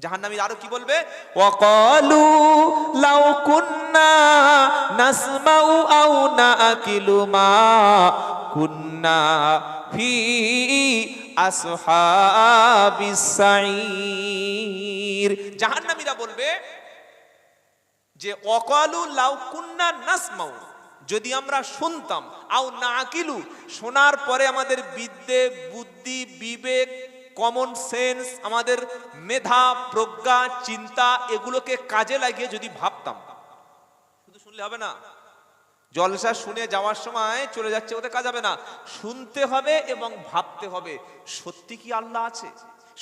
জাহান্নামীরা আরো কি বলবে? ওয়াকালু লাউ কুন্না নাসমাউ আও নাআকিলু মা কুন্না ফি আসহাবিস সাঈর। জাহান্নামীরা বলবে যে ওয়াকালু লাউ কুন্না নাসমাউ, যদি আমরা শুনতাম, আও নাআকিলু, শোনার পরে আমাদের বিদ্যে বুদ্ধি বিবেক কমন সেন্স আমাদের মেধা প্রজ্ঞা চিন্তা এগুলোকে কাজে লাগিয়ে যদি ভাবতাম। শুধু শুনলে হবে না, জলসা শুনে যাওয়ার সময় চলে যাচ্ছে ওতে কাজ হবে না, শুনতে হবে এবং ভাবতে হবে সত্যি কি আল্লাহ আছে,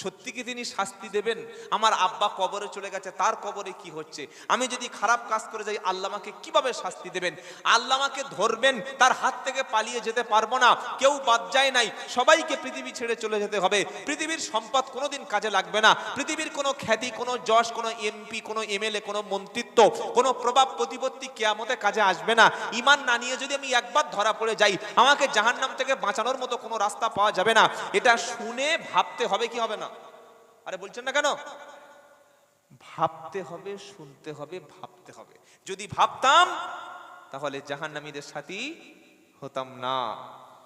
সত্যি কি তিনি শাস্তি দেবেন, আমার আব্বা কবরে চলে গেছে তার কবরে কি হচ্ছে, আমি যদি খারাপ কাজ করে যাই আল্লাহ আমাকে কিভাবে শাস্তি দেবেন, আল্লাহ আমাকে ধরবেন, তার হাত থেকে পালিয়ে যেতে পারবো না, কেউ বাদ যায় নাই, সবাইকে পৃথিবী ছেড়ে চলে যেতে হবে, পৃথিবীর সম্পদ কোনোদিন কাজে লাগবে না, পৃথিবীর কোনো খ্যাতি কোনো যশ কোনো এমপি কোনো এমএলএ কোনো মন্ত্রিত্ব কোনো প্রভাব প্রতিপত্তি কিয়ামতে কাজে আসবে না। ঈমান না নিয়ে যদি আমি একবার ধরা পড়ে যাই আমাকে জাহান্নাম থেকে বাঁচানোর মতো কোনো রাস্তা পাওয়া যাবে না। এটা শুনে ভাবতে হবে কি হবে না? আরে বলছেন না কেন? ভাবতে হবে, শুনতে হবে, ভাবতে হবে। যদি ভাবতাম তাহলে জাহান্নামীদের সাথী হতাম না।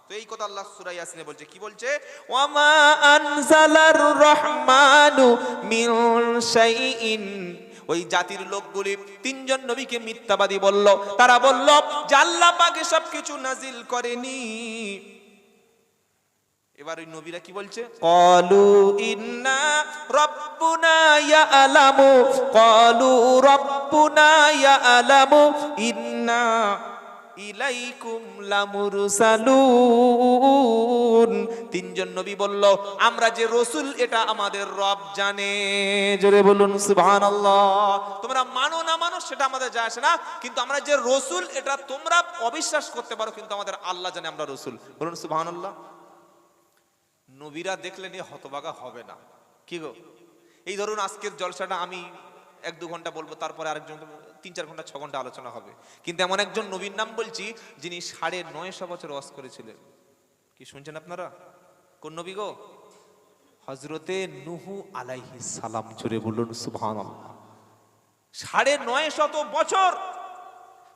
তো এই কথা আল্লাহ সূরা ইয়াসিনে বলছে, কি বলছে? ওয়ামা আনজালার রহমানু মিন শাইইন। ওই জাতির লোকগুলি তিনজন নবীকে মিথ্যাবাদী বলল, তারা বলল যে আল্লাহ পাক সব কিছু নাজিল করেনি। এবার ওই নবীরা কি বলছে? ক্বালু ইন্না রাব্বুনা ইয়ালামু, ক্বালু রাব্বুনা ইয়ালামু ইন্না ইলাইকুম লামুরসালুন। তিনজন নবী বলল আমরা যে রাসূল এটা আমাদের রব জানে। জোরে বলুন সুবহানাল্লাহ। তোমরা মানো না মানো সেটা আমাদের যায় আসে না, কিন্তু আমরা যে রাসূল এটা তোমরা অবিশ্বাস করতে পারো, কিন্তু আমাদের আল্লাহ জানে আমরা রাসূল। বলুন সুবহানাল্লাহ। নবীরা দেখলে নিয়ে হতবাগা হবে না। কি গো, এই ধরুন আজকের জলসাটা আমি 1-2 ঘন্টা বলবো, তারপরে আরেকজন 3-4 ঘন্টা 6 ঘন্টা আলোচনা হবে, কিন্তু এমন একজন নবীর নাম বলছি যিনি 950 বছর ওয়াজ করেছিলেন। কি শুনছেন আপনারা? কোন নবী গো? হযরতে নূহ আলাইহিস সালাম। জোরে বলুন সুবহানাল্লাহ। 950 বছর,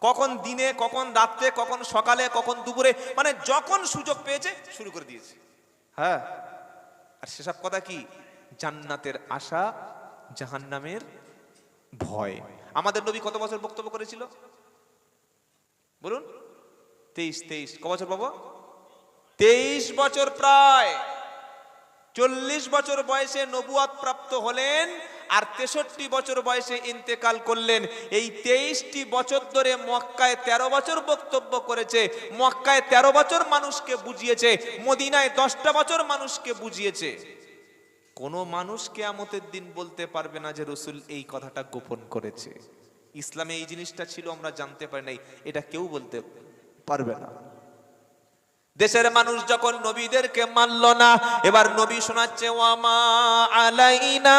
কখন দিনে কখন রাত্রে কখন সকালে কখন দুপুরে, মানে যখন সুযোগ পেয়েছে শুরু করে দিয়েছে। হ্যাঁ, আর সেসব কথা কি? জান্নাতের আশা জাহান্নামের ভয়। আমাদের নবী কত বছর বক্তব্য করেছিল বলুন? 23 ক বছর বাবা? 23 বছর, প্রায় 40 বছর বয়সে নবুয়ত প্রাপ্ত হলেন আর 63 বছর বয়সে ইন্তেকাল করলেন। এই 23টি বছর ধরে মক্কায় 13 বছর বক্তব্য করেছে, মক্কায় 13 বছর মানুষকে বুঝিয়েছে, মদিনায় 10টা বছর মানুষকে বুঝিয়েছে। কোন মানুষ কিয়ামতের দিন বলতে পারবে না যে রাসূল এই কথাটা গোপন করেছে। ইসলামে এই জিনিসটা ছিল আমরা জানতে পারি নাই, এটা কেউ বলতে পারবে না। দেশের মানুষ যখন নবীদেরকে মানল না, এবার নবী শোনাচ্ছে ওয়ামা আলাইনা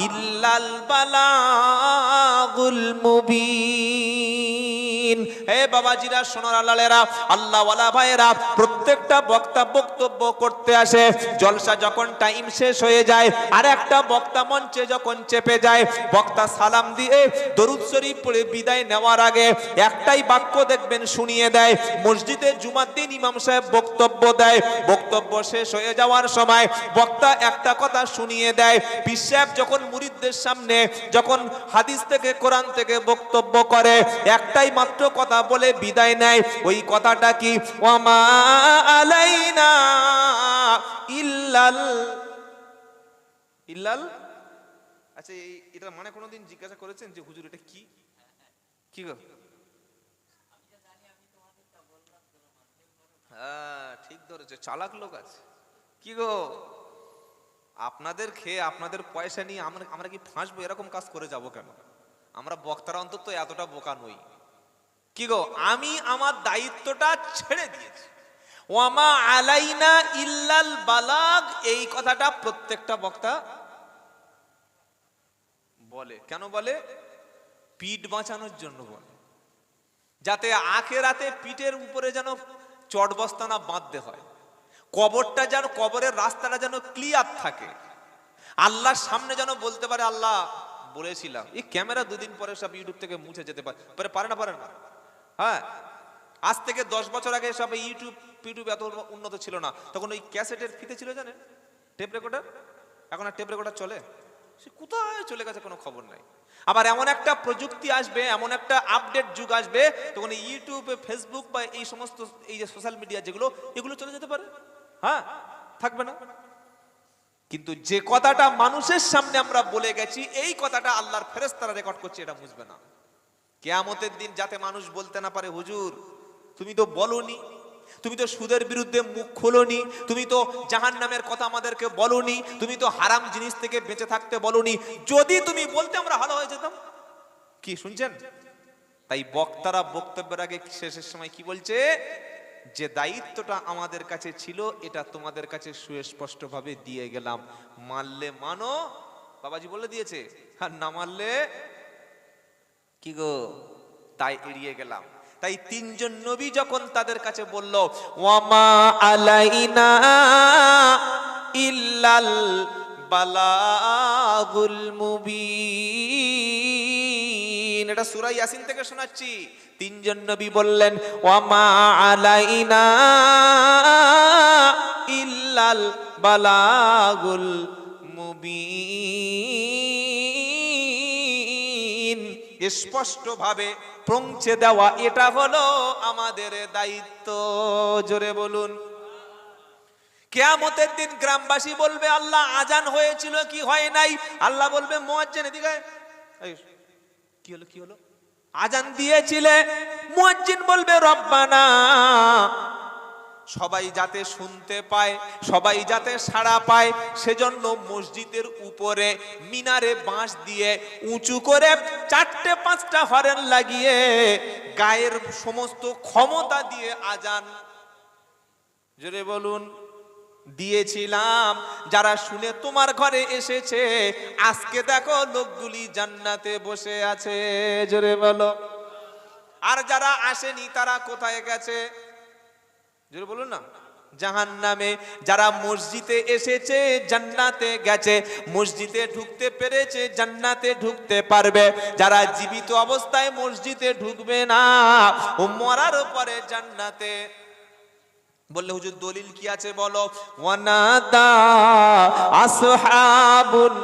ইল্লাল বালাগুল মুবিন। হে বাবাজিরা, সোনার আল্লাহরা, আল্লাহওয়ালা ভাইয়েরা, প্রত্যেকটা বক্তা বক্তব্য করতে আসে, জলসা যখন টাইম শেষ হয়ে যায় আর একটা বক্তা মঞ্চে যখন চেপে যায়, বক্তা সালাম দিয়ে দরুদ শরীফ পড়ে বিদায় নেওয়ার আগে একটাই বাক্য দেখবেন শুনিয়ে দেয়। মসজিদে জুমার দিন ইমাম সাহেব বক্তব্য দেয়, বক্তব্য শেষ হয়ে যাওয়ার সময় বক্তা একটা কথা শুনিয়ে দেয়। পীর সাহেব যখন মুরিদদের সামনে যখন হাদিস থেকে কোরআন থেকে বক্তব্য করে একটাই মাত্র কথা বলে বিদায় নেয়। ওই কথাটা কি? ওয়ামা আলাইনা ইল্লাল ইল্লাল। আচ্ছা, এটা মানে কোনোদিন জিজ্ঞাসা করেছেন যে হুজুর এটা কি? কি গো? হ্যাঁ, ঠিক ধরেছে, চালাক লোক আছে। কি গো, আপনাদের খেয়ে আপনাদের পয়সা নিয়ে আমরা কি ফাঁসবো? এরকম কাজ করে যাব কেন? আমরা বক্তারা অন্তত এতটা বোকা নই। কি গো, আমি আমার দায়িত্বটা ছেড়ে দিয়েছি। ওয়ামা আলাইনা ইল্লাল বালাগ, এই কথাটা প্রত্যেকটা বক্তা বলে। কেন বলে? পিঠ বাঁচানোর জন্য বলে, যাতে আখেরাতে পিঠের উপরে যেন চটবস্তা না বাঁধতে হয়, কবরটা যেন, কবরের রাস্তাটা যেন ক্লিয়ার থাকে। আল্লাহর সামনে যেন বলতে পারে আল্লাহ বলেছিলাম। এই ক্যামেরা দুদিন পরে সব ইউটিউব থেকে মুছে যেতে পারে না। হ্যাঁ, আজ থেকে 10 বছর আগে সব ইউটিউব এত উন্নত ছিল না, তখন ওই ক্যাসেটের ফিতে ছিল জানেন, টেপ রেকর্ডার। এখন আর টেপ রেকর্ডার চলে? সে কোথায় চলে গেছে কোনো খবর নাই। আবার এমন একটা প্রযুক্তি আসবে, এমন একটা আপডেট যুগ আসবে, তখন ইউটিউবে, ফেসবুক বা এই সমস্ত এই যে সোশ্যাল মিডিয়া যেগুলো, এগুলো চলে যেতে পারে। হ্যাঁ, থাকবে না। কিন্তু যে কথাটা মানুষের সামনে আমরা বলে গেছি, এই কথাটা আল্লাহর ফেরেশতারা রেকর্ড করছে, এটা বুঝবে না। কিয়ামতের দিন যাতে মানুষ বলতে না পারে হুজুর তুমি তো বলনি, তুমি তো সুদের বিরুদ্ধে মুখ খোলনি, তুমি তো জাহান্নামের কথা আমাদেরকে বলনি, তুমি তো হারাম জিনিস থেকে বেঁচে থাকতে বলনি। যদি তুমি বলতে আমরা ভালো হয়ে যেতাম। কি শুনছেন? তাই বক্তারা বক্তব্যের আগে শেষের সময় কি বলছে, যে দায়িত্বটা আমাদের কাছে ছিল এটা তোমাদের কাছে সুস্পষ্টভাবে দিয়ে গেলাম, মানলে মানো, বাবাজি বলে দিয়েছে, আর না মানলে কি গো তাই এড়িয়ে গেলাম। তাই তিনজন নবী যখন তাদের কাছে বলল ওয়ামা আলাইনা ইল্লাল বালাগুল মুবিন, এটা সূরা ইয়াসিন থেকে শোনাচ্ছি। তিনজন নবী বললেন ওয়ামা আলাইনা ইল্লাল বালাগুল মুবিন, স্পষ্ট ভাবে পৌঁছে দেওয়া, এটা হলো আমাদের দায়িত্ব। জোরে বলুন। কিয়ামতের দিন গ্রামবাসী বলবে আল্লাহ আজান হয়েছিল কি হয় নাই? আল্লাহ বলবে মুয়াজ্জিন এদিকে, কি হলো আজান দিয়েছিলে? মুয়াজ্জিন বলবে রব্বানা, সবাই যাতে শুনতে পায়, সবাই যাতে সাড়া পায়, সেজন্য মসজিদের উপরে মিনারে বাঁশ দিয়ে উঁচু করে 4-5টা হরেন লাগিয়ে গায়ের সমস্ত ক্ষমতা দিয়ে আজান, জোরে বলুন, দিয়েছিলাম। যারা শুনে তোমার ঘরে এসেছে, আজকে দেখো লোকগুলি জান্নাতে বসে আছে। জোরে বলো। আর যারা আসেনি তারা কোথায় গেছে? জোরে বলুন না, জাহান্নামে। যারা মসজিদে এসেছে জান্নাতে গেছে, মসজিদে ঢুকতে পেরেছে জান্নাতে ঢুকতে পারবে। যারা জীবিত অবস্থায় মসজিদে ঢুকবে না, ও মরার পরে জান্নাতে। বললে হুজুর দলিল কি আছে বলো? ওয়ানাদা আসহাবুল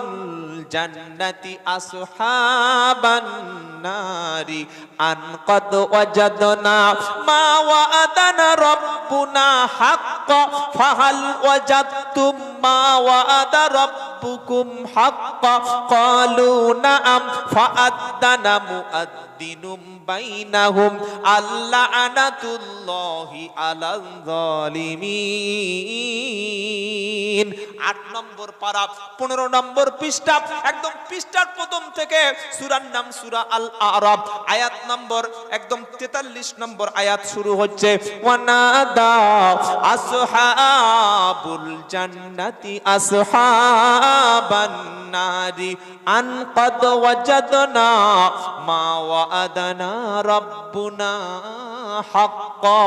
জান্নাতি আসহাবান নারি আন কদ ওয়াজাদনা মা ওয়াদানা রাব্বুনা হাক্কা ফাহাল ওয়াজাদতুম মা ওয়াদা রাব্বুকুম হাক্কা ক্বালু নাআম ফাআদ্দানা মুআদ্দিনুম বাইনাহুম আল্লানাতুল্লাহি আলাল যালিমিন। 8 নম্বর পারা 15 নম্বর পৃষ্ঠা, একদম পৃষ্ঠার প্রথম থেকে সূরার নাম সূরা আল আরাফ, আয়াত নম্বর একদম 43 নম্বর আয়াত শুরু হচ্ছে ওয়ানাদা আসহাবুল জান্নাতি আসহাবান নারি আন কদ ওয়াজাদনা মা ওয়াদানা রাব্বুনা হাক্কা।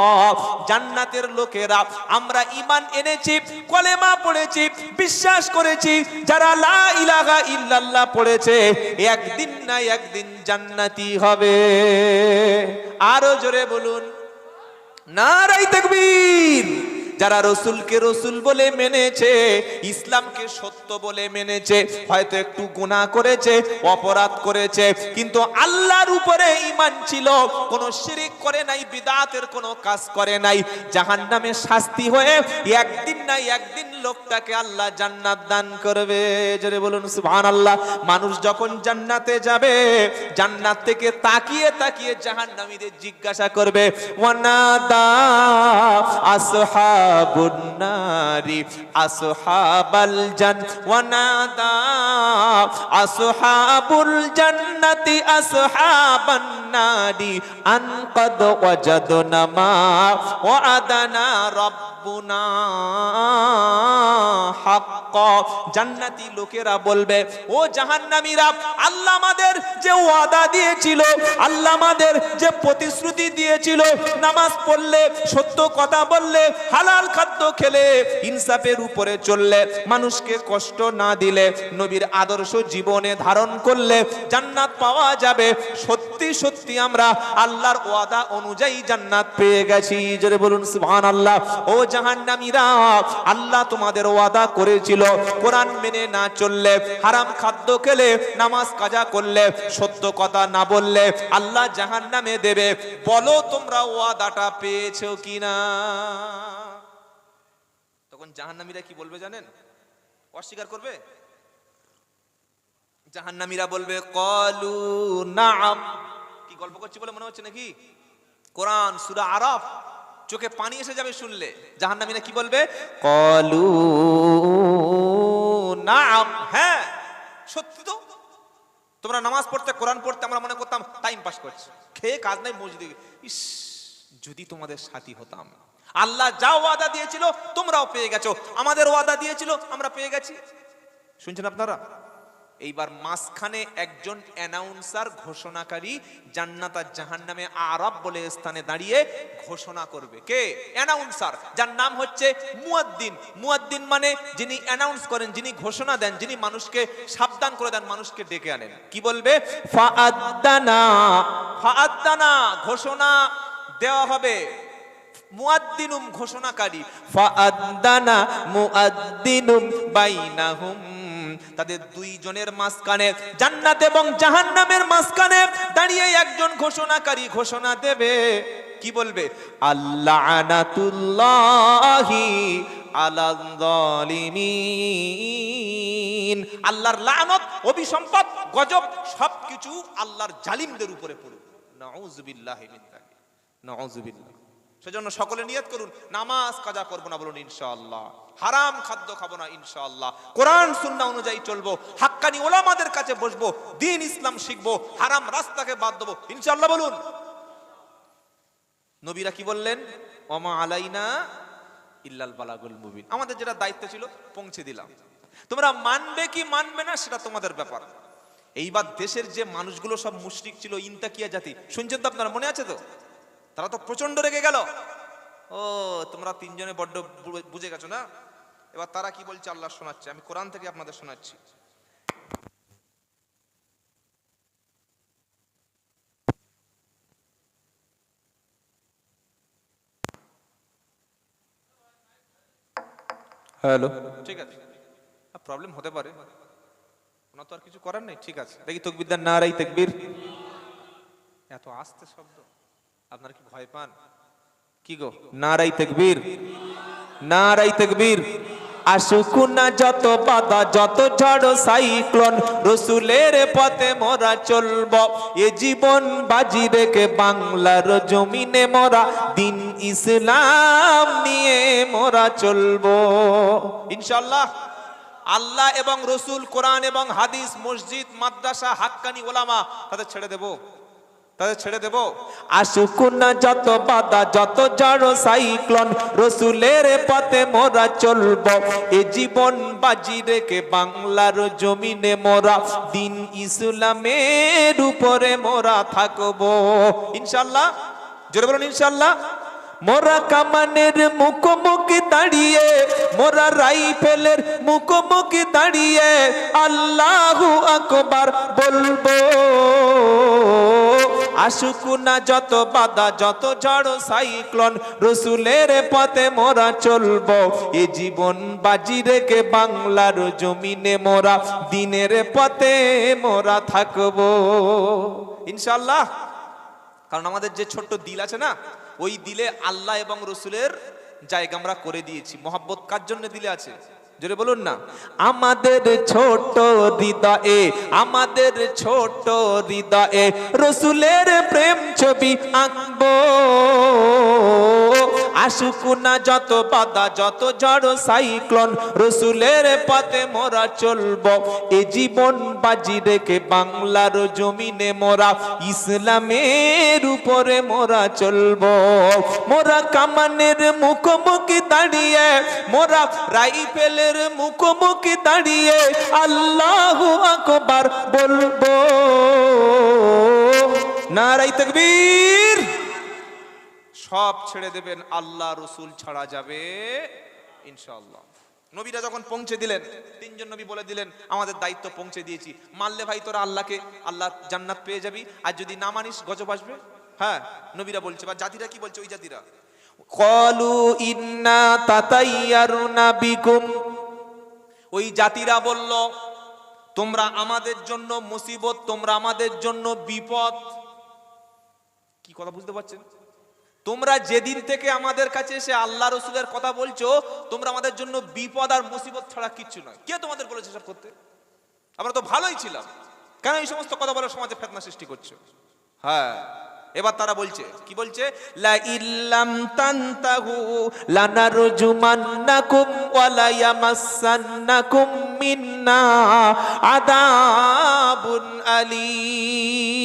জান্নাতের লোকেরা আমরা ঈমান এনেছি, কলেমা পড়েছি, বিশ্বাস করেছি, যারা লা ইলাহা ইল্লাল্লাহ পড়েছে একদিন না একদিন জান্নাতি হবে। আরো জোরে বলুন নারায়ে তাকবীর। যারা রসুলকে রসুল বলে মেনেছে, ইসলামকে সত্য বলে মেনেছে, হয়তো একটু গুনাহ করেছে, অপরাধ করেছে, কিন্তু আল্লাহর উপরে ঈমান ছিল, কোনো শিরক করে নাই, বিদআতের কোনো কাজ করে নাই, জাহান্নামে শাস্তি হয়ে একদিন না একদিন লোকটাকে আল্লাহ জান্নাত দান করবে। জোরে বলুন সুবহানাল্লাহ। মানুষ যখন জান্নাতে যাবে, জান্নাত থেকে তাকিয়ে তাকিয়ে জাহান্নামীদের জিজ্ঞাসা করবে ওয়ানাদা আসহাবুন নারি আসহাবাল জান্নাতি ওয়ানাদা আসহাবুল জান্নাতি আসহাবান নারি আন কদ ওয়াজাদনা মা ওয়াদানা রাব্বুনা হাক্কা। জান্নাতি লোকেরা বলবে, ও জাহান্নামীরা, আল্লাহ আমাদের যে ওয়াদা দিয়েছিল, আল্লাহ আমাদের যে প্রতিশ্রুতি দিয়েছিল, নামাজ পড়লে, সত্য কথা বললে, হালাল খাদ্য খেলে, ইনসাফের উপরে চললে, মানুষকে কষ্ট না দিলে, নবীর আদর্শ জীবনে ধারণ করলে জান্নাত পাওয়া যাবে। সত্যি সত্যি আমরা আল্লাহর ওয়াদা অনুযায়ী জান্নাত পেয়ে গেছি। জোরে বলুন সুবহানাল্লাহ। ও জাহান্নামীরা, আল্লাহ তোমাদের ওয়াদা করেছিল, কোরআন মেনে না চললে, হারাম খাদ্য খেলে, নামাজ কাজা করলে, সত্য কথা না বললে আল্লাহ জাহান্নামে দেবে। বলো তোমরা ওয়াদাটা পেয়েছো কিনা? তখন জাহান্নামীরা কি বলবে জানেন? অস্বীকার করবে। জাহান্নামীরা বলবে ক্বালু নাআম। কি গল্প করছি বলে মনে হচ্ছে নাকি? কোরআন সূরা আরাফ, চোখে পানি এসে যাবে শুনলে। জাহান্নামীরা কি বলবে? ক্বালু নাআম, হ্যাঁ সত্যি তো। তোমরা নামাজ পড়তে, কোরআন পড়তে, আমরা মনে করতাম টাইম পাস করছি, খেয়ে কাজ নাই মসজিদে। ইস, যদি তোমাদের সাথী হতাম। আল্লাহ যা ওয়াদা দিয়েছিল তোমরাও পেয়ে গেছো, আমাদের ওয়াদা দিয়েছিল আমরা পেয়ে গেছি। শুনছেন আপনারা? এইবার মাঝখানে একজন অ্যানাউন্সার, ঘোষণাকারী, জান্নাত আর জাহান্নামে আরাব বলে স্থানে দাঁড়িয়ে ঘোষণা করবে। কে? অ্যানাউন্সার, যার নাম হচ্ছে মুয়াদ্দিন। মুয়াদ্দিন মানে যিনি অ্যানাউন্স করেন, যিনি ঘোষণা দেন, যিনি মানুষকে সাবধান করে দেন, মানুষকে ডেকে আনেন। কি বলবে? ফাআদ্দানা, ফাআদ্দানা, ঘোষণা দেওয়া হবে। মুয়াদ্দিনুম, ঘোষণাকারী। ফাআদ্দানা মুআদ্দিনুম বাইনাহুম, তাদের দুইজনের মাঝখানে, জান্নাত এবং জাহান্নামের মাঝখানে দাঁড়িয়ে একজন ঘোষণাকারী ঘোষণা দেবে। কি বলবে? আল্লানাতুল্লাহি আলাল যালিমিন, আল্লাহর লানত, অভিসম্পাত, গজব সবকিছু আল্লাহর জালিমদের উপরে পড়ুক। নাউযুবিল্লাহি মিন যালিক, নাউযুবিল্লাহ। সেজন্য সকলে নিয়ত করুন, নামাজ কাজা করব না, বলুন ইনশাআল্লাহ। হারাম খাদ্য খাবো না ইনশাআল্লাহ। কোরআন সুন্নাহ অনুযায়ী চলবো, হাক্কানি ওলামাদের কাছে বসবো, দ্বীন ইসলাম শিখবো, হারাম রাস্তাকে বাদ দেবো ইনশাআল্লাহ, বলুন। নবীরা কি বললেন? ওমা আলাইনা ইল্লাল বালাগুল মুবিন, আমাদের যেটা দায়িত্ব ছিল পৌঁছে দিলাম। তোমরা মানবে কি মানবে না সেটা তোমাদের ব্যাপার। এইবার দেশের যে মানুষগুলো সব মুশরিক ছিল, ইনতাকিয়া জাতি, শুনছেন তো আপনারা? মনে আছে তো? তারা তো প্রচন্ড রেগে গেল। ও, তোমরা তিনজনে বড্ড বুঝে গেছো না? এবার তারা কি বলছে আল্লাহ শোনাচ্ছে, আমি কোরআন থেকে আপনাদের শোনাচ্ছি। হ্যালো, ঠিক আছে, প্রবলেম হতে পারে, ওনা তো আর কিছু করার নেই। ঠিক আছে, দেখি তাকবীর দেন, নারায়ে তাকবীর। এত আস্তে শব্দ, আপনারা কি ভয় পান? কি গো? নারায়ে তাকবীর, নারায়ে তাকবীর। আসুক না যত বাধা, যত ঝড় সাইক্লোন, রসুলের পথে মোরা চলবো। এ জীবন বাজি রেখে বাংলার জমিনে মোরা দিন ইসলাম নিয়ে মোরা চলবো ইনশাআল্লাহ। আল্লাহ এবং রসুল, কোরআন এবং হাদিস, মসজিদ, মাদ্রাসা, হাক্কানি ওলামা, তাদের ছেড়ে দেব, তাদের ছেড়ে দেব। আসুক না যত বাধা, যত ঝড় সাইক্লোন, রসুলের পথে মোরা চলবো। এ জীবন বাজি রেখে বাংলার জমিনে মোরা দিন ইসলামের উপরে মোরা থাকবো ইনশাআল্লাহ। জোরে বলুন ইনশাআল্লাহ। মোরা কামানের মুখোমুখি দাঁড়িয়ে, মোরা রাইফেলের মুখোমুখি দাঁড়িয়ে আল্লাহু আকবার বলবো। আসুক না যত বাধা, যত ঝড় সাইক্লোন, রসুলের পথে মোরা চলবো। এ জীবন বাজি রেখে বাংলার জমিনে মোরা দিনের পথে মোরা থাকবো ইনশাআল্লাহ। কারণ আমাদের যে ছোট্ট দিল আছে না, ওই দিলে আল্লাহ এবং রসুলের জায়গা আমরা করে দিয়েছি। মহব্বত কার জন্য দিলে আছে? জোরে বলুন না। আমাদের ছোট হৃদয়ে, আমাদের ছোট হৃদয়ে রসুলের প্রেম ছবি আঁকবো। আসুক না যত বাধা যত ঝড় সাইক্লোন, রসুলের পথে মোরা চলবো, এ জীবন বাজি রেখে বাংলার জমিনে মোরা ইসলামের উপরে মোরা চলবো। মোরা কামানের মুখোমুখি দাঁড়িয়ে, মোরা রাইফেলের মুখোমুখি দাঁড়িয়ে আল্লাহু আকবার বলবো। নারায়ে তাকবীর। সব ছেড়ে দেবেন, আল্লাহ রসুল ছাড়া যাবে ইনশাআল্লাহ। নবীরা যখন পৌঁছে দিলেন, তিনজন নবী বলে দিলেন আমাদের দায়িত্ব পৌঁছে দিয়েছি, মানলে ভাই তোরা আল্লাহকে, আল্লাহ জান্নাত পেয়ে যাবি, আর যদি না মানিস গজব আসবে। হ্যাঁ, নবীরা বলছে, বা জাতিরা কি বলছে, ওই জাতিরা ক্বালু ইন্না তাতাইয়ারুনা বিকুম, ওই জাতিরা বলল তোমরা আমাদের জন্য মুসিবত, তোমরা আমাদের জন্য বিপদ। কি কথা বুঝতে পারছেন? তোমরা যেদিন থেকে আমাদের কাছে এসে আল্লাহ রসুলের কথা বলছো, তোমরা আমাদের জন্য বিপদ আর মুসিবত ছাড়া কিচ্ছু নয়। কে তোমাদের বলেছে সব করতে? আমরা তো ভালোই ছিলাম, কেন এই সমস্ত কথা বলে সমাজে ফিতনা সৃষ্টি করছো? হ্যাঁ, এবার তারা বলছে, কি বলছে, লা ইল্লাম তানতাহু লানারজুমান্নাকুম ওয়া লা ইয়ামাসসান্নাকুম মিন্না আযাবুন আলীম।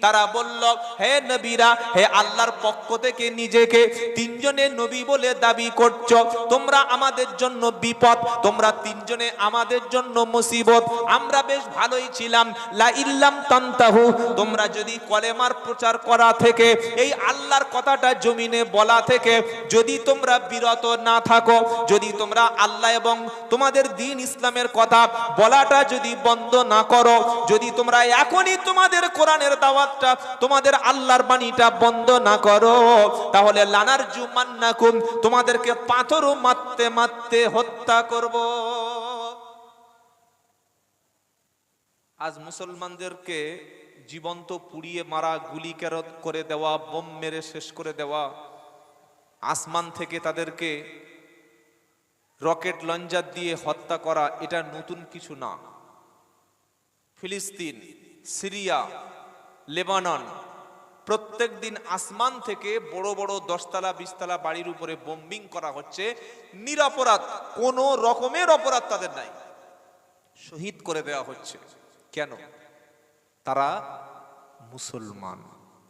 তারা বলল, হে নবীরা, হে আল্লাহর পক্ষ থেকে নিজেকে তিনজনে নবী বলে দাবি করছো, তোমরা আমাদের জন্য বিপদ, তোমরা তিনজনে আমাদের জন্য মুসিবত, আমরা বেশ ভালোই ছিলাম। লা ইল্লাম তানতাহু, তোমরা যদি কলেমার প্রচার করা থেকে, এই আল্লাহর কথাটা জমিনে বলা থেকে যদি তোমরা বিরত না থাকো, যদি তোমরা আল্লাহ এবং তোমাদের দ্বীন ইসলামের কথা বলাটা যদি বন্ধ না করো, যদি তোমরা এখনই তোমাদের কোরআনের দাওয়াতটা, তোমাদের আল্লাহর বাণীটা বন্ধ না করো, তাহলে লানারজুমান্নাকুম, তোমাদেরকে পাথর মারতে মারতে হত্যা করব। আজ মুসলমানদেরকে জীবন্ত পুড়িয়ে মারা, গুলি করে দেওয়া, বোম মেরে শেষ করে দেওয়া, আসমান থেকে তাদেরকে রকেট লঞ্চার দিয়ে হত্যা করা, এটা নতুন কিছু না। ফিলিস্তিন, সিরিয়া, লেবানন, প্রত্যেক দিন আসমান থেকে বড় বড় 10তলা 20তলা বাড়ির উপরে বোম্বিং করা হচ্ছে, নিরপরাধ, কোন রকমের অপরাধ তাদের নাই, শহীদ করে দেওয়া হচ্ছে। কেন? তারা মুসলমান,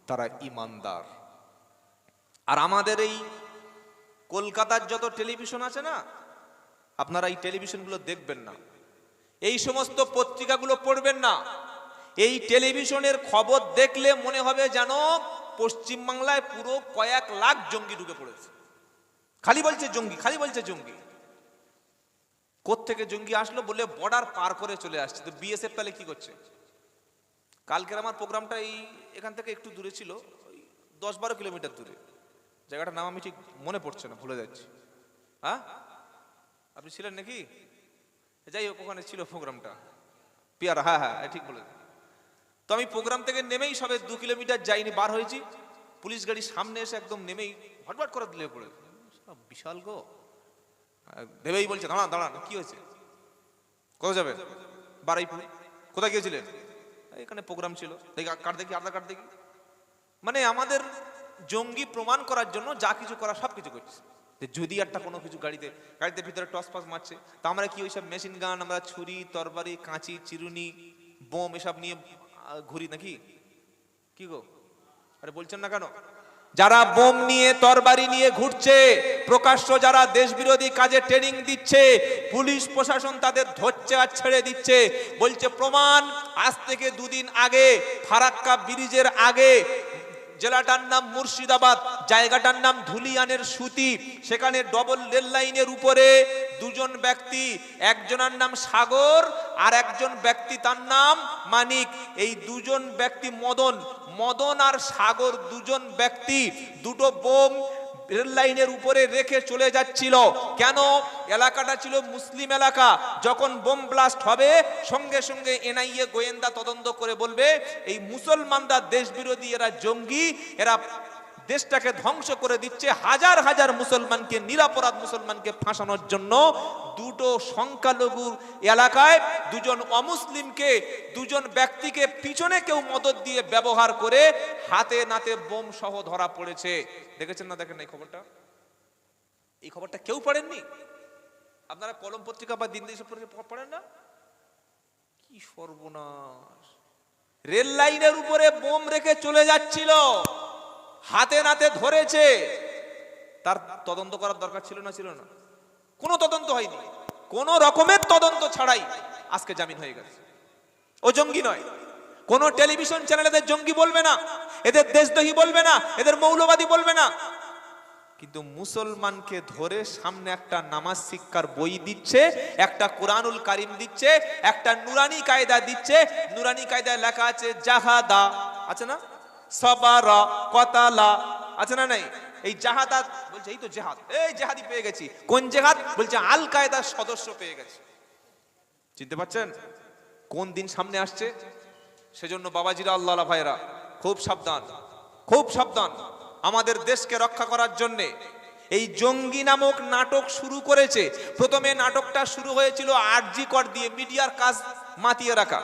তারা ইমানদার। আর আমাদের এই কলকাতার যত টেলিভিশন আছে না, আপনারা এই টেলিভিশনগুলো দেখবেন না, এই সমস্ত পত্রিকাগুলো পড়বেন না। এই টেলিভিশনের খবর দেখলে মনে হবে যেন পশ্চিমবাংলায় পুরো কয়েক লাখ জঙ্গি ঢুকে পড়েছে। খালি বলছে জঙ্গি, খালি বলছে জঙ্গি। কোত্থেকে জঙ্গি আসলো বলে বর্ডার পার করে চলে আসছে। তো বিএসএফ তাহলে কি করছে? কালকের আমার প্রোগ্রামটা এই এখান থেকে একটু দূরে ছিল, 10-12 কিলোমিটার দূরে, জায়গাটার নাম আমি ঠিক মনে পড়ছে না, ভুলে যাচ্ছি। হ্যাঁ, আপনি ছিলেন নাকি? যাই হোক, ওখানে ছিল প্রোগ্রামটা, পিয়ারা। হ্যাঁ হ্যাঁ, ঠিক বলে। তো আমি প্রোগ্রাম থেকে নেমেই সবে 2 কিলোমিটার যাইনি, বার হয়েছি, পুলিশ গাড়ি সামনে এসে একদম নেমেই হটবট করে দিলে পড়ে, বিশাল গো। ভেবেই বলছে, দাঁড়ান দাঁড়ান, কি হয়েছে? কোথায় যাবে? বারুইপুর। কোথায় গিয়েছিলেন? এখানে প্রোগ্রাম ছিল। দেখি কার্ড, দেখি আধার কার্ড দেখি। মানে আমাদের জঙ্গি প্রমাণ করার জন্য যা কিছু করা সব কিছু করছে। যদি একটা কোনো কিছু গাড়িতে ভিতরে টস পাস মারছে, তা আমরা কি ওইসব মেশিন গান, আমরা ছুরি, তরবারি, কাঁচি, চিরুনি, বোম এসব নিয়ে ঘুরি নাকি? কি গো, আরে বলছেন না কেন? যারা বোম নিয়ে, তরবারি নিয়ে ঘুরছে, প্রকাশ্য যারা দেশ বিরোধী কাজে ট্রেনিং দিচ্ছে, পুলিশ প্রশাসন তাদের ধরছে আর ছেড়ে দিচ্ছে। বলছে প্রমাণ, আজ থেকে 2 দিন আগে ফারাক্কা ব্রিজের আগে, জেলাটার নাম মুর্শিদাবাদ, জায়গাটার নাম ধুলিয়ানের সুতি, সেখানে ডবল রেল লাইনের উপরে 2 জন ব্যক্তি, একজনের নাম সাগর আর একজন ব্যক্তি তার নাম মানিক। এই 2 জন ব্যক্তি মদন আর সাগর, 2 জন ব্যক্তি 2টো বোম রেল লাইনের উপরে রেখে চলে যাচ্ছিল। কেন? এলাকাটা ছিল মুসলিম এলাকা। যখন বোম ব্লাস্ট হবে, সঙ্গে সঙ্গে এনআইএ গোয়েন্দা তদন্ত করে বলবে এই মুসলমানরা দেশ বিরোধী, এরা জঙ্গি, এরা দেশটাকে ধ্বংস করে দিচ্ছে, হাজার হাজার মুসলমানকে, নিরপরাধ মুসলমানকে ফাঁসানোর জন্য দুটো সংখ্যালঘু এলাকায় দুজন অমুসলিমকে, দুজন ব্যক্তিকে পিছনে কেউ মদদ দিয়ে ব্যবহার করে হাতে নাতে বোম সহ ধরা পড়েছে। দেখেছেন না? দেখেন এই খবরটা, এই খবরটা কেউ পড়েননি? আপনারা কলম পত্রিকা বা দিন দেশ পড়েন না? কি সর্বনাশ! রেল লাইনের উপরে বোম রেখে চলে যাচ্ছিল, হাতে নাতে ধরেছে। তার তদন্ত করার দরকার ছিল না? ছিল না? কোনো তদন্ত হয়নি, কোন রকমের তদন্ত ছাড়াই আজকে জামিন হয়ে গেছে। ও জঙ্গি নয়। কোন টেলিভিশন চ্যানেল এদের জঙ্গি বলবে না, এদের দেশদ্রোহী বলবে না, এদের মৌলবাদী বলবে না। কিন্তু মুসলমানকে ধরে সামনে একটা নামাজ শিক্ষার বই দিচ্ছে, একটা কোরআনুল কারিম দিচ্ছে, একটা নুরানি কায়দা দিচ্ছে। নুরানি কায়দায় লেখা আছে জাহাদা, আছে না? সাবারা, কতালা, আছে না? নাই? এই জাহাদাত বলছে এই তো জেহাদ, এই জেহাদি পেয়ে গেছি। কোন জেহাদ? বলছে আল কায়দার সদস্য পেয়ে গেছে। চিনতে পারছেন কোন দিন সামনে আসছে? সেজন্য বাবাজিরা, আল্লাহ ভাইরা, খুব সাবধান, খুব সাবধান। আমাদের দেশকে রক্ষা করার জন্য এই জঙ্গি নামক নাটক শুরু করেছে। প্রথমে নাটকটা শুরু হয়েছিল আরজি কর দিয়ে, মিডিয়ার কাজ মাতিয়ে রাখা।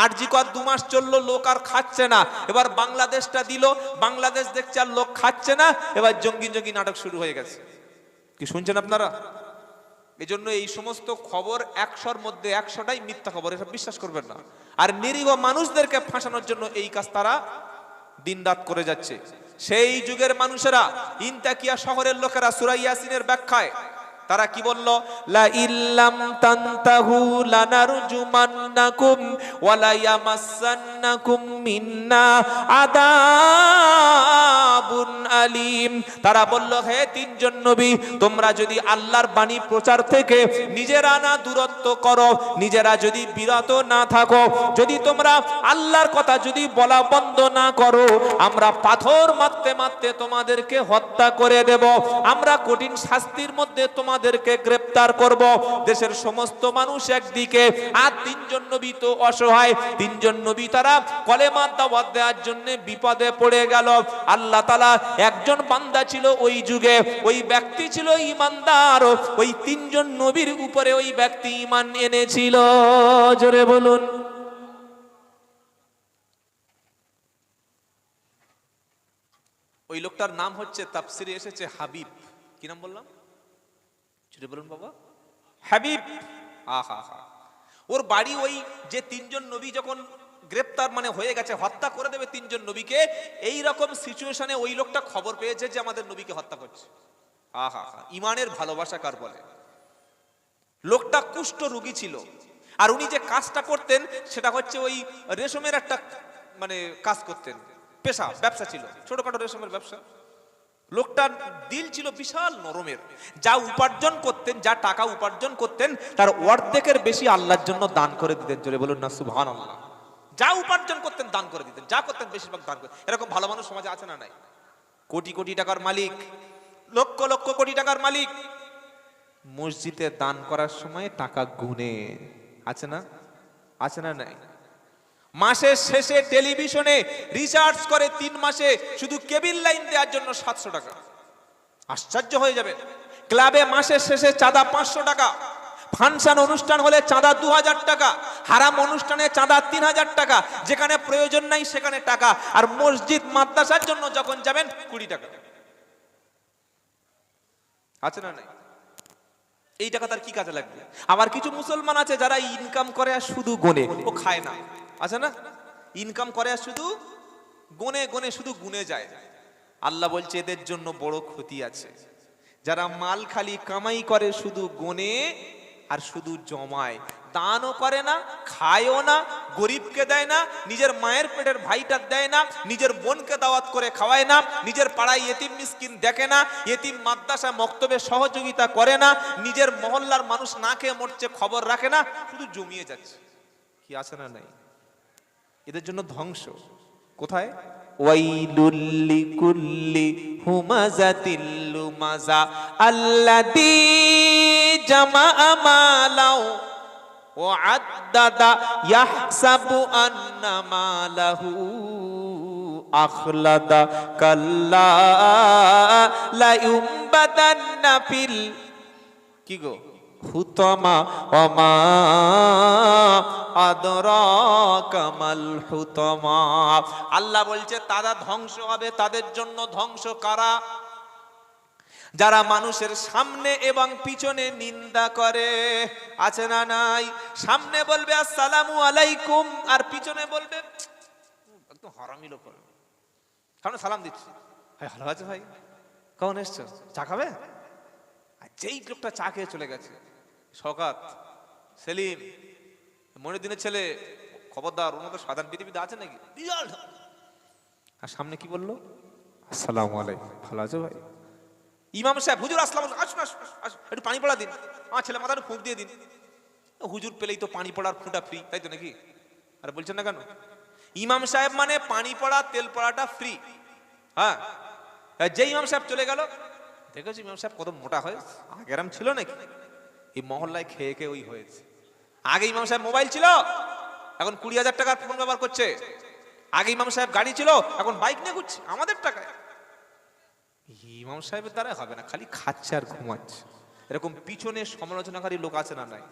আরজি কর 2 মাস চললো, লোক আর খাচ্ছে না। এবার বাংলাদেশটা দিল, বাংলাদেশ দেখছে আর লোক খাচ্ছে না, এবার জঙ্গি জঙ্গি নাটক শুরু হয়ে গেছে। কি শুনছেন আপনারা? এই জন্য এই সমস্ত খবর 100-র মধ্যে 100টাই মিথ্যা খবর, এসব বিশ্বাস করবেন না। আর নিরীহ মানুষদেরকে ফাঁসানোর জন্য এই কাজ তারা দিনরাত করে যাচ্ছে। সেই যুগের মানুষেরা, ইনতাকিয়া শহরের লোকেরা সূরা ইয়াসিনের ব্যাখ্যায় তারা কি বলল? লা ইল্লাম তানতাহু লানারজুমান্নাকুম ওয়া লা ইয়ামাসসান্নাকুম মিন্না আযাবুন আলীম। তারা বলল, হে তিনজন নবী, তোমরা যদি আল্লাহর বাণী প্রচার থেকে নিজেরা না দূরত্ব করো, নিজেরা যদি বিরত না থাকো, যদি তোমরা আল্লাহর কথা যদি বলা বন্ধ না করো, আমরা পাথর মারতে মারতে তোমাদেরকে হত্যা করে দেব, আমরা কঠিন শাস্তির মধ্যে তোমাদেরকে গ্রেফতার করব। দেশের সমস্ত মানুষ একদিকে, আর তিনজন নবী তো অসহায়। তিনজন নবী তারা কলেমা দাওয়াত দেওয়ার জন্য বিপদে পড়ে গেল। আল্লাহ তাআলা একজন বান্দা ছিল ওই যুগে, ওই ব্যক্তি ছিল ঈমানদার, ওই তিনজন নবীর উপরে ওই ব্যক্তি ঈমান এনেছিল। জোরে বলুন। ওই লোকটার নাম হচ্ছে, তাফসিরে এসেছে হাবিব। কি নাম বললাম? জোরে বলুন বাবা। হাবিব। আহা হা। ওর বাড়ি ওই যে তিনজন নবী যখন গ্রেফতার মানে হয়ে গেছে, হত্যা করে দেবে তিনজন নবীকে, এই রকম সিচুয়েশনে ওই লোকটা খবর পেয়েছে যে আমাদের নবীকে হত্যা করছে। আহা হা, ইমানের ভালোবাসা কার বলে। লোকটা কুষ্ঠ রোগী ছিল, আর উনি যে কাজটা করতেন সেটা হচ্ছে ওই রেশমের একটা মানে কাজ করতেন, পেশা, ব্যবসা ছিল, ছোটখাটো রেশমের ব্যবসা। লোকটার দিল ছিল বিশাল নরমের। যা উপার্জন করতেন, যা টাকা উপার্জন করতেন, তার অর্ধেকের বেশি আল্লাহর জন্য দান করে দিতেন। জোরে বলুন না সুবহানাল্লাহ। যা উপার্জন করতেন দান করে দিতেন, যা করতেন বেশিরভাগ দান করে। এরকম ভালো মানুষ সমাজে আছে না নাই? কোটি কোটি টাকার মালিক, লক্ষ লক্ষ কোটি টাকার মালিক, মসজিদে দান করার সময় টাকা গুনে, আছে না? আছে না নাই? মাসের শেষে টেলিভিশনে রিচার্জ করে 3 মাসে শুধু কেবল লাইন দেওয়ার জন্য 700 টাকা। আশ্চর্য হয়ে যাবে। ক্লাবে মাসের শেষে চাঁদা 500 টাকা, ফাংশন অনুষ্ঠান হলে চাঁদা 2000 টাকা, হারাম অনুষ্ঠানে চাঁদা 3000 টাকা, যেখানে প্রয়োজন নাই সেখানে টাকা, আর মসজিদ মাদ্রাসার জন্য যখন যাবেন 20 টাকা। আছে না নাই? এই টাকা তার কি কাজে লাগবে? আবার কিছু মুসলমান আছে যারা ইনকাম করে আর শুধু গোনে, ও খায় না, আছে না? ইনকাম করে আর শুধু গোনে গোনে, শুধু গুনে যায়। আল্লাহ বলছে এদের জন্য বড় ক্ষতি আছে, যারা মাল খালি কামাই করে, শুধু গোনে আর শুধু জমায়, দানও করে না, খায়ও না, গরিবকে দেয় না, নিজের মায়ের পেটের ভাইটার দেয় না, নিজের বোনকে দাওয়াত করে খাওয়ায় না, নিজের পাড়ায় ইয়েতিম মিসকিন দেখে না, ইয়েতিম মাদ্রাসা মক্তবে সহযোগিতা করে না, নিজের মহল্লার মানুষ না খেয়ে মরছে খবর রাখে না, শুধু জমিয়ে যাচ্ছে। কি আছে না নাই? এদের জন্য ধ্বংস। কোথায়? ওয়াইলুল লিকুল্লি হুমাযাতিল লুমাযা আল্লাযী জামাআ মালাও ওয়া আদ্দাদা ইয়াহসাবু আন্না মালাহু আখলাদা কাল্লা লা ইউমবাদান্না ফিল কি গো হুতামা ওমা আদরাকা মাল হুতামা। আল্লাহ বলছে তারা ধ্বংস হবে, তাদের জন্য ধ্বংস কারা? যারা মানুষের সামনে এবং পিছনে নিন্দা করে। আছে না নাই? সামনে বলবে আসসালামু আলাইকুম, আর পিছনে বলবে একদম হারামি লোক। সামনে সালাম দিচ্ছি, ভাই ভালো আছে ভাই, কখন এসছো, চা খাবে? আর যেই লোকটা চা খেয়ে চলে গেছে, শওকত, সেলিম, মনিউদ্দিনের ছেলে, খবরদার, ওর মতো সাধারণ পৃথিবীতে আছে নাকি? বিশাল। আর সামনে কি বললো? আসসালামু আলাইকুম, ভালো আছো ভাই? ইমাম সাহেব, হুজুর আসসালামু আলাইকুম, আসুন আসুন আসুন, একটু পানি পড়া দিন, আমার ছেলে মাথাটা ফুঁক দিয়ে দিন। হুজুর পেলেই তো পানি পড়ার ফুঁটা ফ্রি, তাই তো নাকি? আর বলছেন না কেন? ইমাম সাহেব মানে পানি পড়া, তেল পড়াটা ফ্রি। হ্যাঁ, যে ইমাম সাহেব চলে গেল, দেখেছি ইমাম সাহেব কত মোটা হয়েছে, আগে এরম ছিল নাকি? এই মহল্লায় খেয়ে খেয়ে ওই হয়েছে। আগে ইমাম সাহেব মোবাইল ছিল, এখন 20,000 টাকার ফোন ব্যবহার করছে। আগে ইমাম সাহেব গাড়ি ছিল, এখন বাইক নিয়ে ঘুরছে আমাদের টাকায়। ইমাম সাহেবের দ্বারা হবে না, খালি খাচ্ছে আর ঘুমাচ্ছে। এরকম পিছনে সমালোচনাকারী লোক আছে না নাই?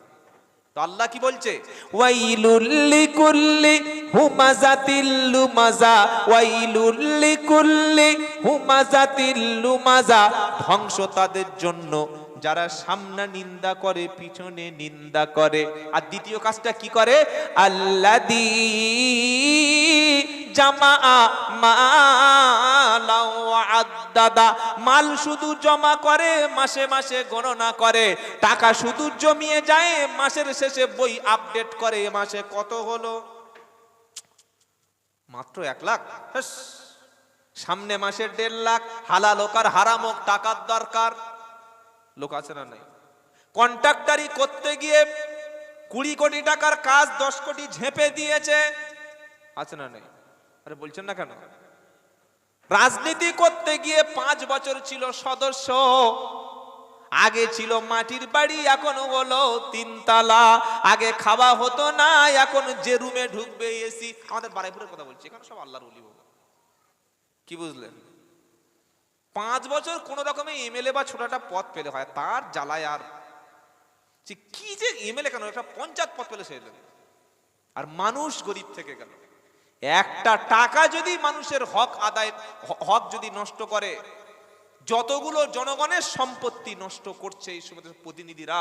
তো আল্লাহ কি বলছে? ওয়াইলুল লিকুল্লি হুমাযাতিল লুমাযা, ওয়াইলুল লিকুল্লি হুমাযাতিল লুমাযা। ধ্বংস তাদের জন্য যারা সামনে নিন্দা করে, পিছনে নিন্দা করে। আর দ্বিতীয় কাজটা কি করে? আল্লাযী জামাআ মালা ওয়া আদ্দাদা। মাল শুধু জমা করে, মাসে মাসে গণনা করে, টাকা শুধু জমিয়ে যায়, মাসের শেষে বই আপডেট করে, মাসে কত হলো, মাত্র 1 লাখ। সামনে মাসে 1.5 লাখ। হালাল হোক আর হারাম হোক, টাকার দরকার। লোক আছে না নাই? কন্ট্রাক্টারি করতে গিয়ে 20 কোটি টাকার কাজ 10 কোটি ঝেপে দিয়েছে। আছে না নাই? আরে বলছেন না কেন? রাজনীতি করতে গিয়ে 5 বছর ছিল সদস্য, আগে ছিল মাটির বাড়ি, এখন হলো 3 তলা। আগে খাওয়া হতো না, এখন যে রুমে ঢুকবে এসি। আমাদের বারাইপুরের কথা বলছি, এখানে সব আল্লাহর ওলি বাবা। কি বুঝলেন? 5 বছর কোন রকমে এমএলএ বা ছোটটা পদ পেলে হয়, তার জ্বালায়। আর কি যে এমএলএ কেন, একটা পঞ্চায়েত পদ পেলে সে। আর মানুষ গরিব থেকে গেল। একটা টাকা যদি মানুষের হক আদায়, হক যদি নষ্ট করে, যতগুলো জনগণের সম্পত্তি নষ্ট করছে এই সমস্ত প্রতিনিধিরা,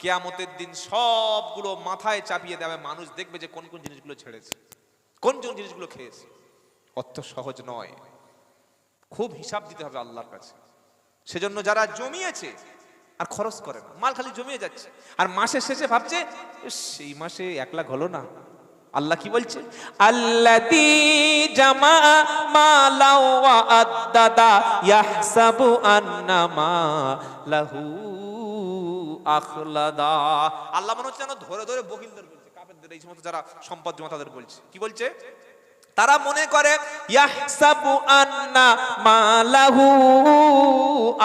কিয়ামতের দিন সবগুলো মাথায় চাপিয়ে দেবে। মানুষ দেখবে যে কোন কোন জিনিসগুলো ছেড়েছে, কোন কোন জিনিসগুলো খেয়েছে। অত সহজ নয়, খুব হিসাব দিতে হবে আল্লাহর কাছে। সেজন্য যারা জমিয়েছে আর খরচ করে না, মাল খালি জমিয়ে যাচ্ছে, আর মাসের শেষে ভাবছে সেই মাসে 1 লাখ হলো না। আল্লাহ কি বলছে? আল্লাযী জামা মালা ওয়া আদ্দাদা ইয়াহসাবু আন্না মালাহু আখলাদা। আল্লাহ মনে হচ্ছে যেন ধরে ধরে বকিলদের বলছে, কাফেরদের, এই সমস্ত যারা সম্পদ জমা তাদের বলছে। কি বলছে? তারা মনে করে ইয়াহসাবু আন্না মালাহু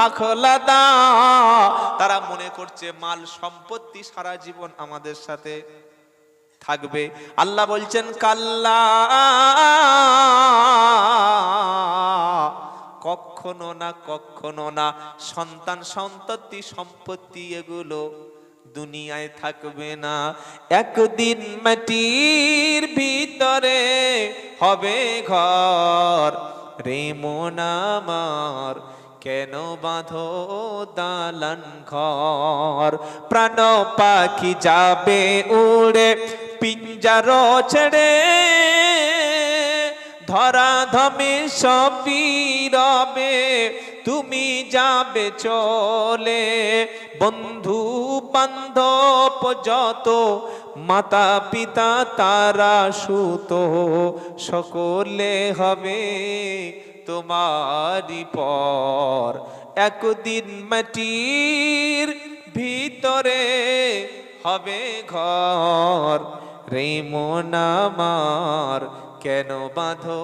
আখলাদা। তারা মনে করছে মাল সম্পত্তি সারা জীবন আমাদের সাথে থাকবে। আল্লাহ বলছেন কাল্লা, কখনো না, কখনো না। সন্তান সন্ততি সম্পত্তি এগুলো দুনিয়ায় থাকবে না। একদিন মাটির ভিতরে হবে ঘর। রে মন আমার কেন বাঁধো দালান ঘর। প্রাণ পাখি যাবে উড়ে পিঞ্জার ছেড়ে, ধরা ধমে সবই রবে, তুমি যাবে চলে। বন্ধু বান্ধব যত, মাতা পিতা তারা সুত, সকলে হবে তোমারই পর। একদিন মাটির ভিতরে হবে ঘর। রে মন আমার কেন বাঁধো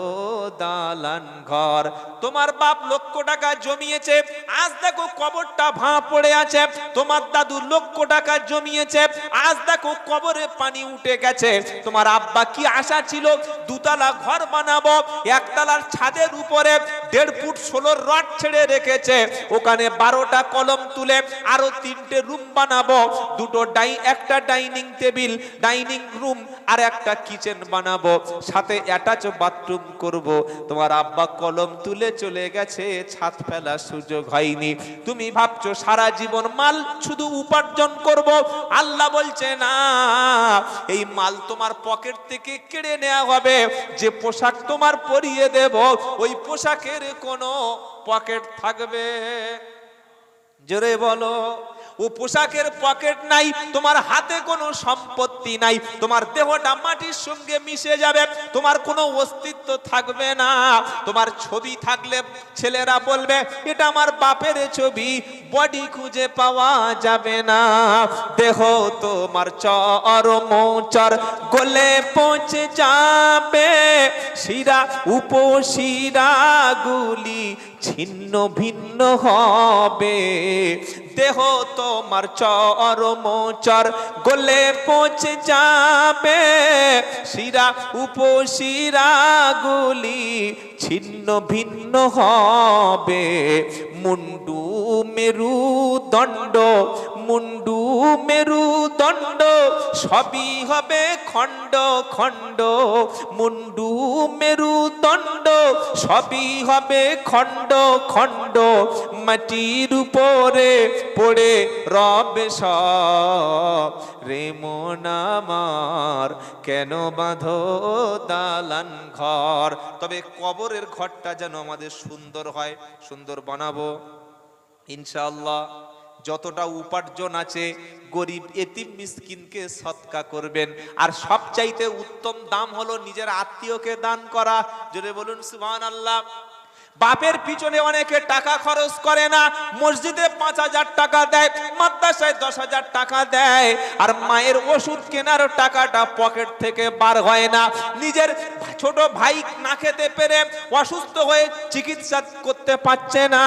দালান ঘর। তোমার বাপ লক্ষ টাকা জমিয়েছে, আজ দেখো কবরটা ভাঁ পড়ে আছে। তোমার দাদু লক্ষ টাকা জমিয়েছে, আজ দেখো কবরে পানি উঠে গেছে। তোমার আব্বা কি আশা ছিল, দুতলা ঘর বানাবো, একতলার ছাদের উপরে 1.5 ফুট 16 রড ছেড়ে রেখেছে, ওখানে 12টা কলম তুলে আরো 3টে রুম বানাবো, একটা ডাইনিং টেবিল, ডাইনিং রুম আর একটা কিচেন বানাবো, সাথে অ্যাটাচ বাথরুম করব। তোমার আব্বা কলম তুলে চলে গেছে, ছাদ ফেলার সুযোগ হয়নি। তুমি ভাবছো সারা জীবন মাল শুধু উপার্জন করব। আল্লাহ বলছে না, এই মাল তোমার পকেট থেকে কেড়ে নেওয়া হবে। যে পোশাক তোমার পরিয়ে দেব, ওই পোশাকের কোনো পকেট থাকবে? জোরে বলো। ও পোশাকের পকেট নাই, তোমার হাতে কোনো সম্পত্তি নাই, তোমার দেহটা মাটির সঙ্গে মিশে যাবে, তোমার কোনো অস্তিত্ব থাকবে না। তোমার ছবি থাকলে ছেলেরা বলবে এটা আমার বাপের ছবি, বডি খুঁজে পাওয়া যাবে না। দেহ তোমার চরমচর গলে পৌঁছে যাবে, শিরা উপশিরা গুলি ছিন্ন ভিন্ন হবে। দেহ তোমার চরমচর গলে পৌঁছে যাবে, শিরা উপশিরা গুলি ছিন্ন ভিন্ন হবে। মুন্ডু মেরুদণ্ড, মুন্ডু মেরুদণ্ড সবই হবে খণ্ড খণ্ড। মুন্ডু মেরুদণ্ড সবই হবে খণ্ড খণ্ড। মাটির উপরে পড়ে রবে সব, রে মন আমার কেন বাঁধো দালান ঘর। তবে কবরের ঘরটা যেন আমাদের সুন্দর হয়, সুন্দর বানাবো ইনশাআল্লাহ। যতটা উপার্জন আছে গরিব এতিম মিসকিনকে সদকা করবেন। আর সবচাইতে উত্তম দাম হলো নিজের আত্মীয়কে দান করা। জোরে বলুন সুবহানাল্লাহ। বাপের পিছনে অনেকে টাকা খরচ করে না, মসজিদে 5000 টাকা দেয়, মাদ্রাসায় 10,000 টাকা দেয়, আর মায়ের ওষুধ কেনার টাকাটা পকেট থেকে বার হয় না। নিজের ছোট ভাই না খেতে পেরে অসুস্থ হয়ে চিকিৎসা করতে পারছে না,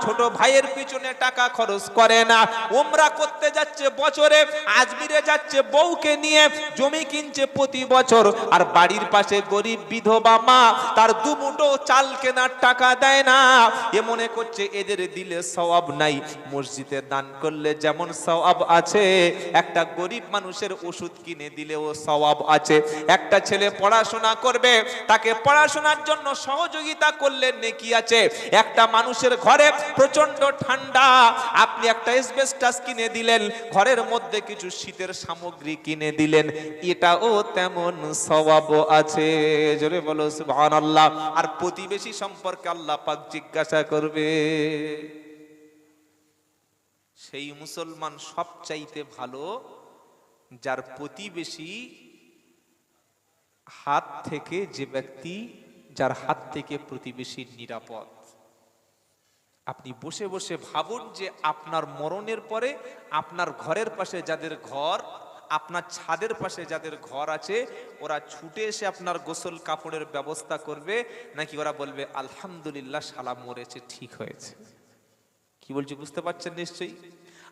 ছোট ভাইয়ের পিছনে টাকা খরচ করে না। উমরা করতে যাচ্ছে বছরে, আজমিরে যাচ্ছে বউকে নিয়ে, জমি কিনছে প্রতি বছর, আর বাড়ির পাশে গরিব বিধবা মা তার 2 মুঠো চাল কেনার টাকা দেয় না। এ মনে করছে এদের দিলে সওয়াব নাই। মসজিদে দান করলে যেমন সওয়াব আছে, একটা গরিব মানুষের ওষুধ কিনে দিলেও সওয়াব আছে। একটা ছেলে পড়াশোনা করবে, তাকে পড়াশোনার জন্য সহযোগিতা করলে নেকি আছে। একটা মানুষের ঘরে প্রচন্ড ঠান্ডা, আপনি একটা এসবেস্টাস কিনে দিলেন, ঘরের মধ্যে কিছু শীতের সামগ্রী কিনে দিলেন, এটাও তেমন সওয়াব আছে। জোরে বলো সুবহানাল্লাহ। আর প্রতিবেশী সম্পর্কে আল্লাহ পাক জিজ্ঞাসা করবে। সেই মুসলমান সবচাইতে ভালো যার প্রতিবেশী হাত থেকে, যে ব্যক্তি যার হাত থেকে প্রতিবেশী নিরাপদ। আপনি বসে বসে ভাবুন যে আপনার মরণের পরে আপনার ঘরের পাশে যাদের ঘর, আপনার ছাদের পাশে যাদের ঘর আছে, ওরা ছুটে এসে আপনার গোসল কাপড়ের ব্যবস্থা করবে, নাকি ওরা বলবে আলহামদুলিল্লাহ শালা মরেছে, ঠিক হয়েছে? কি বলছি বুঝতে পারছেন নিশ্চয়ই।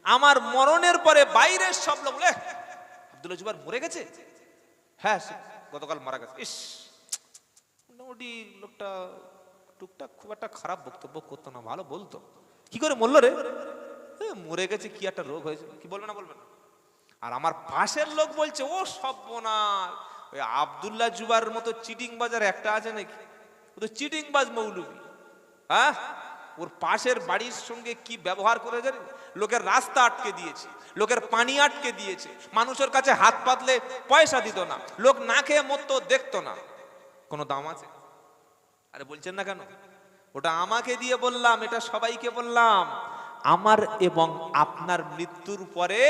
আমার মরণের পরে বাইরের সব লোক বলে আব্দুল জুবার মরে গেছে, হ্যাঁ গতকাল মারা গেছে, ইস মোটামুটি লোকটা টুকটাক খুব একটা খারাপ বক্তব্য করতো না, ভালো বলতো। কি করে মরলো রে? মরে গেছে, কি একটা রোগ হয়েছে, কি বলবে না বলবে না। আর আমার পাশের লোক বলছে ও সর্বনাশ, ওই আব্দুল্লাহ জুবার মতো চিটিং বাজার একটা আছে নাকি, ও তো চিটিং বাজ মৌলবি। হ্যাঁ, ওর পাশের বাড়ির সঙ্গে কি ব্যবহার করে জানি, লোকের রাস্তা আটকে দিয়েছে, লোকের পানি আটকে দিয়েছে, মানুষের কাছে হাত পাতলে পয়সা দিত না, লোক না খেয়ে মরতো, দেখতো না। কোনো দাম আছে? আরে বলছেন না কেন? ওটা আমাকে দিয়ে বললাম, এটা সবাইকে বললাম। আমার এবং আপনার মৃত্যুর পরে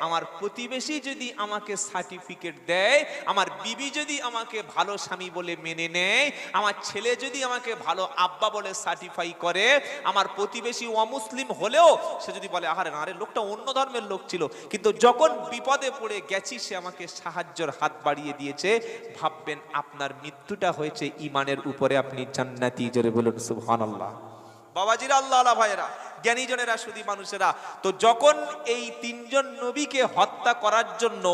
আমার প্রতিবেশী যদি আমাকে সার্টিফিকেট দেয়, আমার বিবি যদি আমাকে ভালো স্বামী বলে মেনে নেয়, আমার ছেলে যদি আমাকে ভালো আব্বা বলে সার্টিফাই করে, আমার প্রতিবেশী অমুসলিম হলেও সে যদি বলে আহারে না রে লোকটা অন্য ধর্মের লোক ছিল, কিন্তু যখন বিপদে পড়ে গেছি সে আমাকে সাহায্যের হাত বাড়িয়ে দিয়েছে, ভাববেন আপনার মৃত্যুটা হয়েছে ঈমানের উপরে, আপনি জান্নাতি। জোরে বলুন সুবহানাল্লাহ। বাবাজিরা, আল্লাহ আল্লাহ ভাইয়েরা, জ্ঞানীজনেরা, শুধু মানুষেরা, তো যখন এই তিনজন নবীকে হত্যা করার জন্য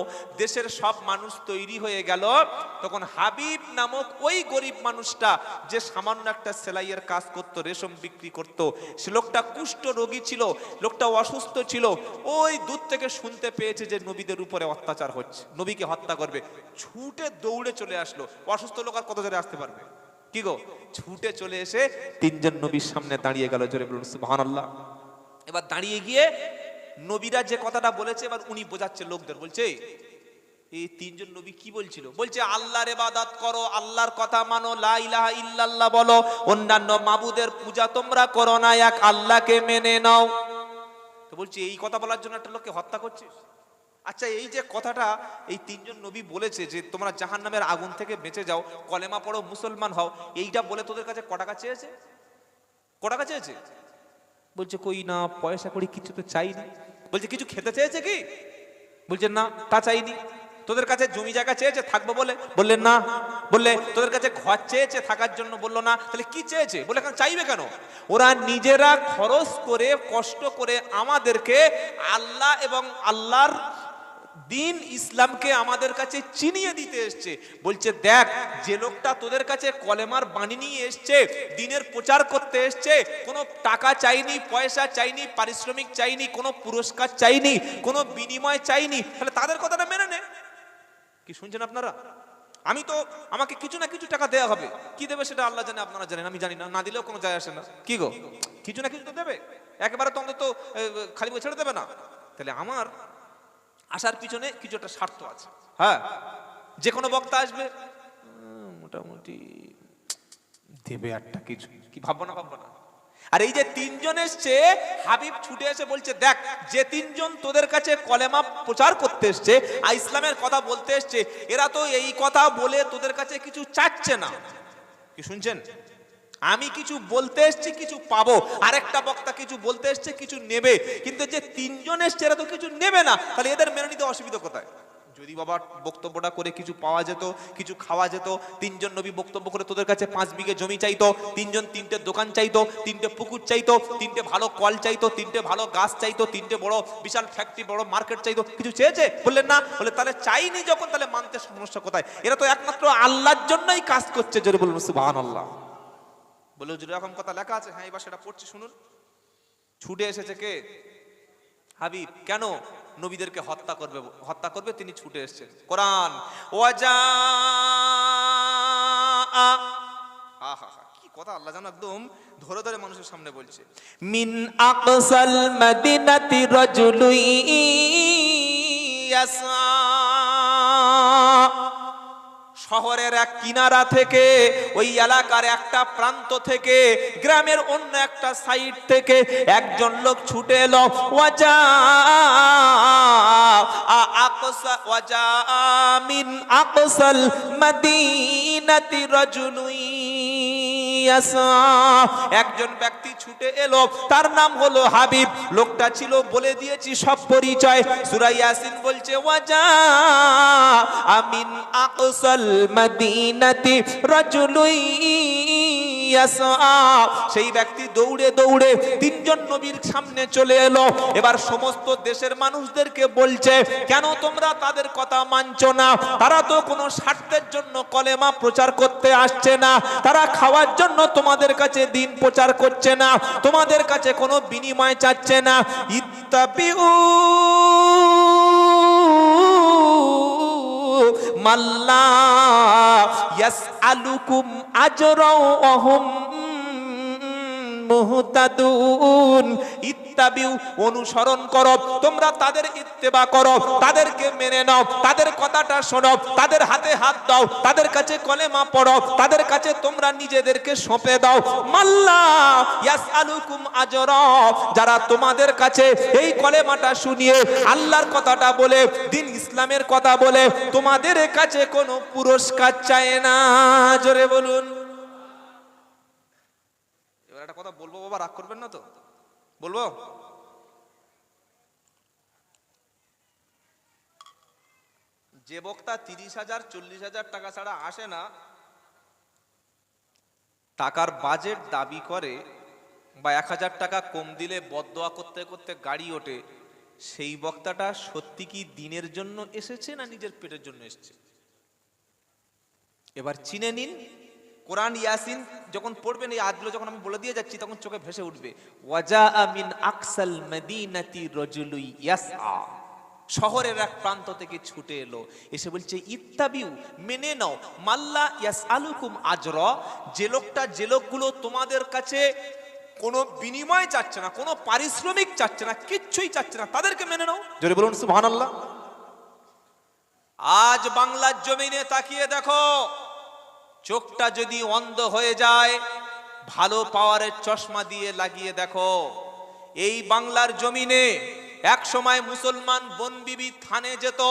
দেশের সব মানুষ তৈরি হয়ে গেল, তখন হাবিব নামক ওই গরিব মানুষটা যে সামান্য একটা সেলাইয়ের কাজ করত, রেশম বিক্রি করত, সে লোকটা কুষ্ঠ রোগী ছিল, লোকটা অসুস্থ ছিল, ওই দূর থেকে শুনতে পেয়েছে যে নবীদের উপরে অত্যাচার হচ্ছে, নবীকে হত্যা করবে, ছুটে দৌড়ে চলে আসলো। অসুস্থ লোক আর কত জোরে আসতে পারবে? কি গো, ছুটে চলে এসে তিনজন নবীর সামনে দাঁড়িয়ে গেল। জোরে বলুন সুবহানাল্লাহ। এবার দাঁড়িয়ে গিয়ে নবীরা যে কথাটা বলেছে এবার উনি বোঝাচ্ছে লোকদের, বলছে এই তিনজন নবী কি বলছিল, বলছে আল্লাহর ইবাদত করো, আল্লাহর কথা মানো, লা ইলাহা ইল্লাল্লাহ বলো, অন্যান্য মাবুদের পূজা তোমরা করো না, এক আল্লাহকে মেনে নাও। তো বলছে এই কথা বলার জন্য একটা লোককে হত্যা করছিস? আচ্ছা, এই যে কথাটা এই তিনজন নবী বলেছে যে তোমরা জাহান্নামের আগুন থেকে বেঁচে যাও, কলেমা পড়ো, মুসলমান হও, এইটা বলে তোদের কাছে ক টাকা চেয়েছে? ক টাকা চেয়েছে? বলছে কই না, পয়সা করি কিছু তো চাইনি। বলছে কিছু খেতে চেয়েছে কি? বলছে না, তা চাইনি। তোদের কাছে জমি জায়গা চেয়েছে থাকবো বলে? বললেন না। বললে তোদের কাছে ঘর চেয়েছে থাকার জন্য? বললো না। তাহলে কি চেয়েছে? বলে কেন চাইবে কেন? ওরা নিজেরা খরচ করে কষ্ট করে আমাদেরকে আল্লাহ এবং আল্লাহর দিন ইসলামকে আমাদের কাছে চিনিয়ে দিতে এসছে। বলছে দেখ, যে লোকটা তোদের কাছে কলেমার বাণী নিয়ে এসছে, দিনের প্রচার করতে এসছে, কোনো টাকা চাইনি, পয়সা চাইনি, পারিশ্রমিক চাইনি, কোনো পুরস্কার চাইনি, কোনো বিনিময় চাইনি, তাহলে তাদের কথাটা মেনে নে। কি শুনছেন আপনারা? আমি তো, আমাকে কিছু না কিছু টাকা দেওয়া হবে, কি দেবে সেটা আল্লাহ জানে, আপনারা জানেন, আমি জানি না, না দিলেও কোনো যায় আসে না। কি গো, কিছু না কিছু তো দেবে, একেবারে তো অন্তত খালি বই ছেড়ে দেবে না। তাহলে আমার আসার পিছনে কিছু একটা স্বার্থ আছে। হ্যাঁ, যে কোনো বক্তা আসবে মোটামুটি দেবে একটা কিছু, কি ভাববো না? ভাববো না। আর এই যে তিনজন এসছে, হাবিব ছুটে এসে বলছে দেখ, যে তিনজন তোদের কাছে কলেমা প্রচার করতে এসছে আর ইসলামের কথা বলতে এসছে, এরা তো এই কথা বলে তোদের কাছে কিছু চাচ্ছে না। কি শুনছেন? আমি কিছু বলতে এসছি, কিছু পাবো, আরেকটা বক্তা কিছু বলতে এসছে, কিছু নেবে, কিন্তু যে তিনজন এসছে এরা তো কিছু নেবে না, তাহলে এদের মেনে নিতে অসুবিধা কোথায়? যদি বাবা বক্তব্যটা করে কিছু পাওয়া যেত, কিছু খাওয়া যেত, তিনজন নবী বক্তব্য করে তোদের কাছে 5 বিঘে জমি চাইতো, তিনজন 3টে দোকান চাইতো, 3টে পুকুর চাইতো, 3টে ভালো কল চাইতো, 3টে ভালো গাছ চাইতো, 3টে বড় বিশাল ফ্যাক্টরি, বড় মার্কেট চাইতো, কিছু চেয়েছে? বললেন না। বলে তাহলে চাইনি যখন, তাহলে মানতে সমস্যা কোথায়? এরা তো একমাত্র আল্লাহর জন্যই কাজ করছে। জোরে বলুন সুবহানাল্লাহ। বলে হুজুর এরকম কথা লেখা আছে? হ্যাঁ, এবার সেটা পড়ছি শুনুন। ছুটে এসেছে কে? হাবিব। কেন? নবীদেরকে হত্যা করবে তিনি ছুটে এসেছেন। কোরআন ওয়াজা, আহা কি কথা, আল্লাহ জানো একদম ধরে ধরে মানুষের সামনে বলছে। মিন আকসাল মদিনাতি রাজুলুন ইয়াসা, শহরের এক কিনারা থেকে, ওই এলাকার একটা প্রান্ত থেকে, গ্রামের অন্য একটা সাইড থেকে একজন লোক ছুটে এলো। ওয়াজা মিন আকসাল মদিনাতি রাজুলুন ইয়াসা, একজন ব্যক্তি ছুটে এলো, তার নাম হলো হাবিব। লোকটা ছিল, বলে দিয়েছি সব পরিচয়, সূরা ইয়াসিন বলছে ওয়াজা মিন আকসাল মদিনাতি রাজুলুন ইয়াসা, সেই ব্যক্তি দৌড়ে দৌড়ে তিনজন নবীর সামনে চলে এলো। এবার সমস্ত দেশের মানুষদেরকে বলছে, কেন তোমরা তাদের কথা মানছো না? তারা তো কোনো স্বার্থের জন্য কলেমা প্রচার করতে আসছে না, তারা খাওয়ার জন্য তোমাদের কাছে দিন প্রচার করছে না, তোমাদের কাছে কোনো বিনিময় চাচ্ছে না। ইত্তাবিউ মাল্লা ইয়াসআলুকুম আজরাও ওয়া হুম মুহতাদুন। ইত্তাবিউ, অনুসরণ করো, তোমরা তাদের ইত্তেবা করো, তাদেরকে মেনে নাও, তাদের কথাটা শোনো, তাদের হাতে হাত দাও, তাদের কাছে কলেমা পড়ো, তাদের কাছে তোমরা নিজেদেরকে সঁপে দাও। মাল্লা ইয়াসআলুকুম আজরা, যারা তোমাদের কাছে এই কলেমাটা শুনিয়ে আল্লাহর কথাটা বলে, দিন ইসলামের কথা বলে, তোমাদের কাছে কোনো পুরস্কার চায় না। জোরে বলুন। এবার একটা কথা বলবো, বাবা রাগ করবেন না তো? বলবো? যে বক্তা 30,000 40,000 টাকা ছাড়া আসে না, টাকার বাজেট দাবি করে, বা 1,000 টাকা কম দিলে বদদোয়া করতে করতে গাড়ি ওঠে, সেই বক্তাটা সত্যি কি দিনের জন্য এসেছে না নিজের পেটের জন্য এসেছে? এবার চিনে নিন। কোরআন ইয়াসিন যখন পড়বেন, এই আয়াতগুলো যখন আমি বলে দিয়ে যাচ্ছি, তখন চোখে ভেসে উঠবে, ওয়াজাআ মিন আকসাল মাদিনাতি রাজুলুন ইয়াসআ, শহরের এক প্রান্ত থেকে ছুটে এলো, এসে বলছে ইত্তাবিউ, মেনে নাও, মাল্লা ইয়াসআলুকুম আজরা, যে লোকগুলো তোমাদের কাছে কোনো বিনিময় চাচ্ছে না, কোনো পারিশ্রমিক চাচ্ছে না, কিচ্ছুই চাচ্ছে না, তাদেরকে মেনে নাও। জোরে বলুন সুবহানাল্লাহ। আজ বাংলার জমিনে তাকিয়ে দেখো, চোখটা যদি অন্ধ হয়ে যায়, ভালো পাওয়ারের চশমা দিয়ে লাগিয়ে দেখো, এই বাংলার জমিনে এক সময় মুসলমান বনবিবি থানে যেত,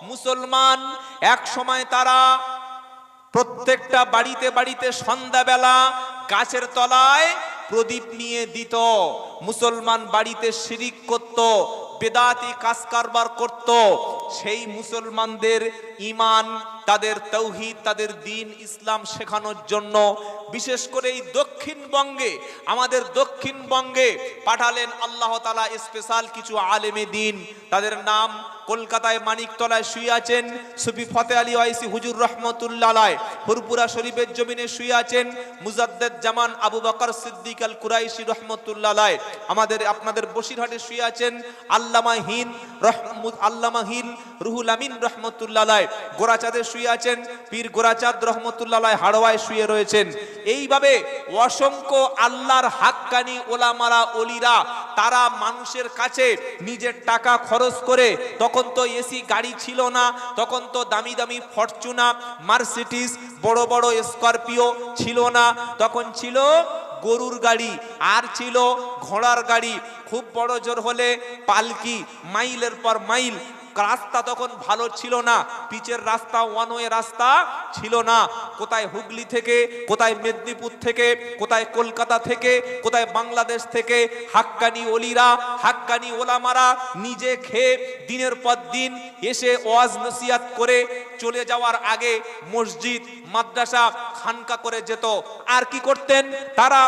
মুসলমান এক সময় তারা প্রত্যেকটা বাড়িতে বাড়িতে সন্ধ্যাবেলা গাছের তলায় প্রদীপ নিয়ে দিত, মুসলমান বাড়িতে শিরিক করত, বেদাতি কাজ কারবার করত। সেই মুসলমানদের ঈমান, তাদের তাওহীদ, তাদের দ্বীন ইসলাম শেখানোর জন্য বিশেষ করে এই দক্ষিণবঙ্গে, আমাদের দক্ষিণবঙ্গে পাঠালেন আল্লাহ তাআলা স্পেশাল কিছু আলেমে দ্বীন। তাদের নাম কলকাতায় মানিকতলায় শুয়ে আছেন সুফি ফতে আলী ওয়াইসি হুজুর রহমতুল্লাহ আলাইহি, হুরপুরা শরীফের জমিনে শুয়ে আছেন মুজাদ্দেদ জামান আবু বকর সিদ্দিক আল কুরাইশি রহমতুল্লাহ আলাইহি, আমাদের আপনাদের বসিরহাটে শুয়ে আছেন আল্লামা হিল রুহুল আমিন রহমতুল্লাহ আলাইহি, গোরাচাঁদে শুয়ে আছেন পীর গোরাচাঁদ রহমতুল্লাহ আলাইহি, হাড়োয়ায় শুয়ে রয়েছেন। এইভাবে অসংখ্য আল্লাহর হাক্কানি ওলামারা ওলিরা, তারা মানুষের কাছে নিজের টাকা খরচ করে, তখন তো এসি গাড়ি ছিল না, তখন তো দামি দামি ফরচুনা, মার্সিডিজ, বড় বড় স্করপিও ছিল না, তখন ছিল গরুর গাড়ি, আর ছিল ঘোড়ার গাড়ি, খুব বড় জোর হলে পালকি, মাইলের পর মাইল। রাস্তা তখন ভালো ছিল না, পিচের রাস্তা, ওয়ান ওয়ে রাস্তা ছিল না। কোথায় হুগলি থেকে, কোথায় মেদিনীপুর থেকে, কোথায় কলকাতা থেকে, কোথায় বাংলাদেশ থেকে হাক্কানি ওলিরা, হাক্কানি ওলামারা নিজে খেয়ে দিনের পর দিন এসে ওয়াজ নসিহত করে চলে যাওয়ার আগে মসজিদ, মাদ্রাসা, খানকা করে যেত। আর কি করতেন তারা?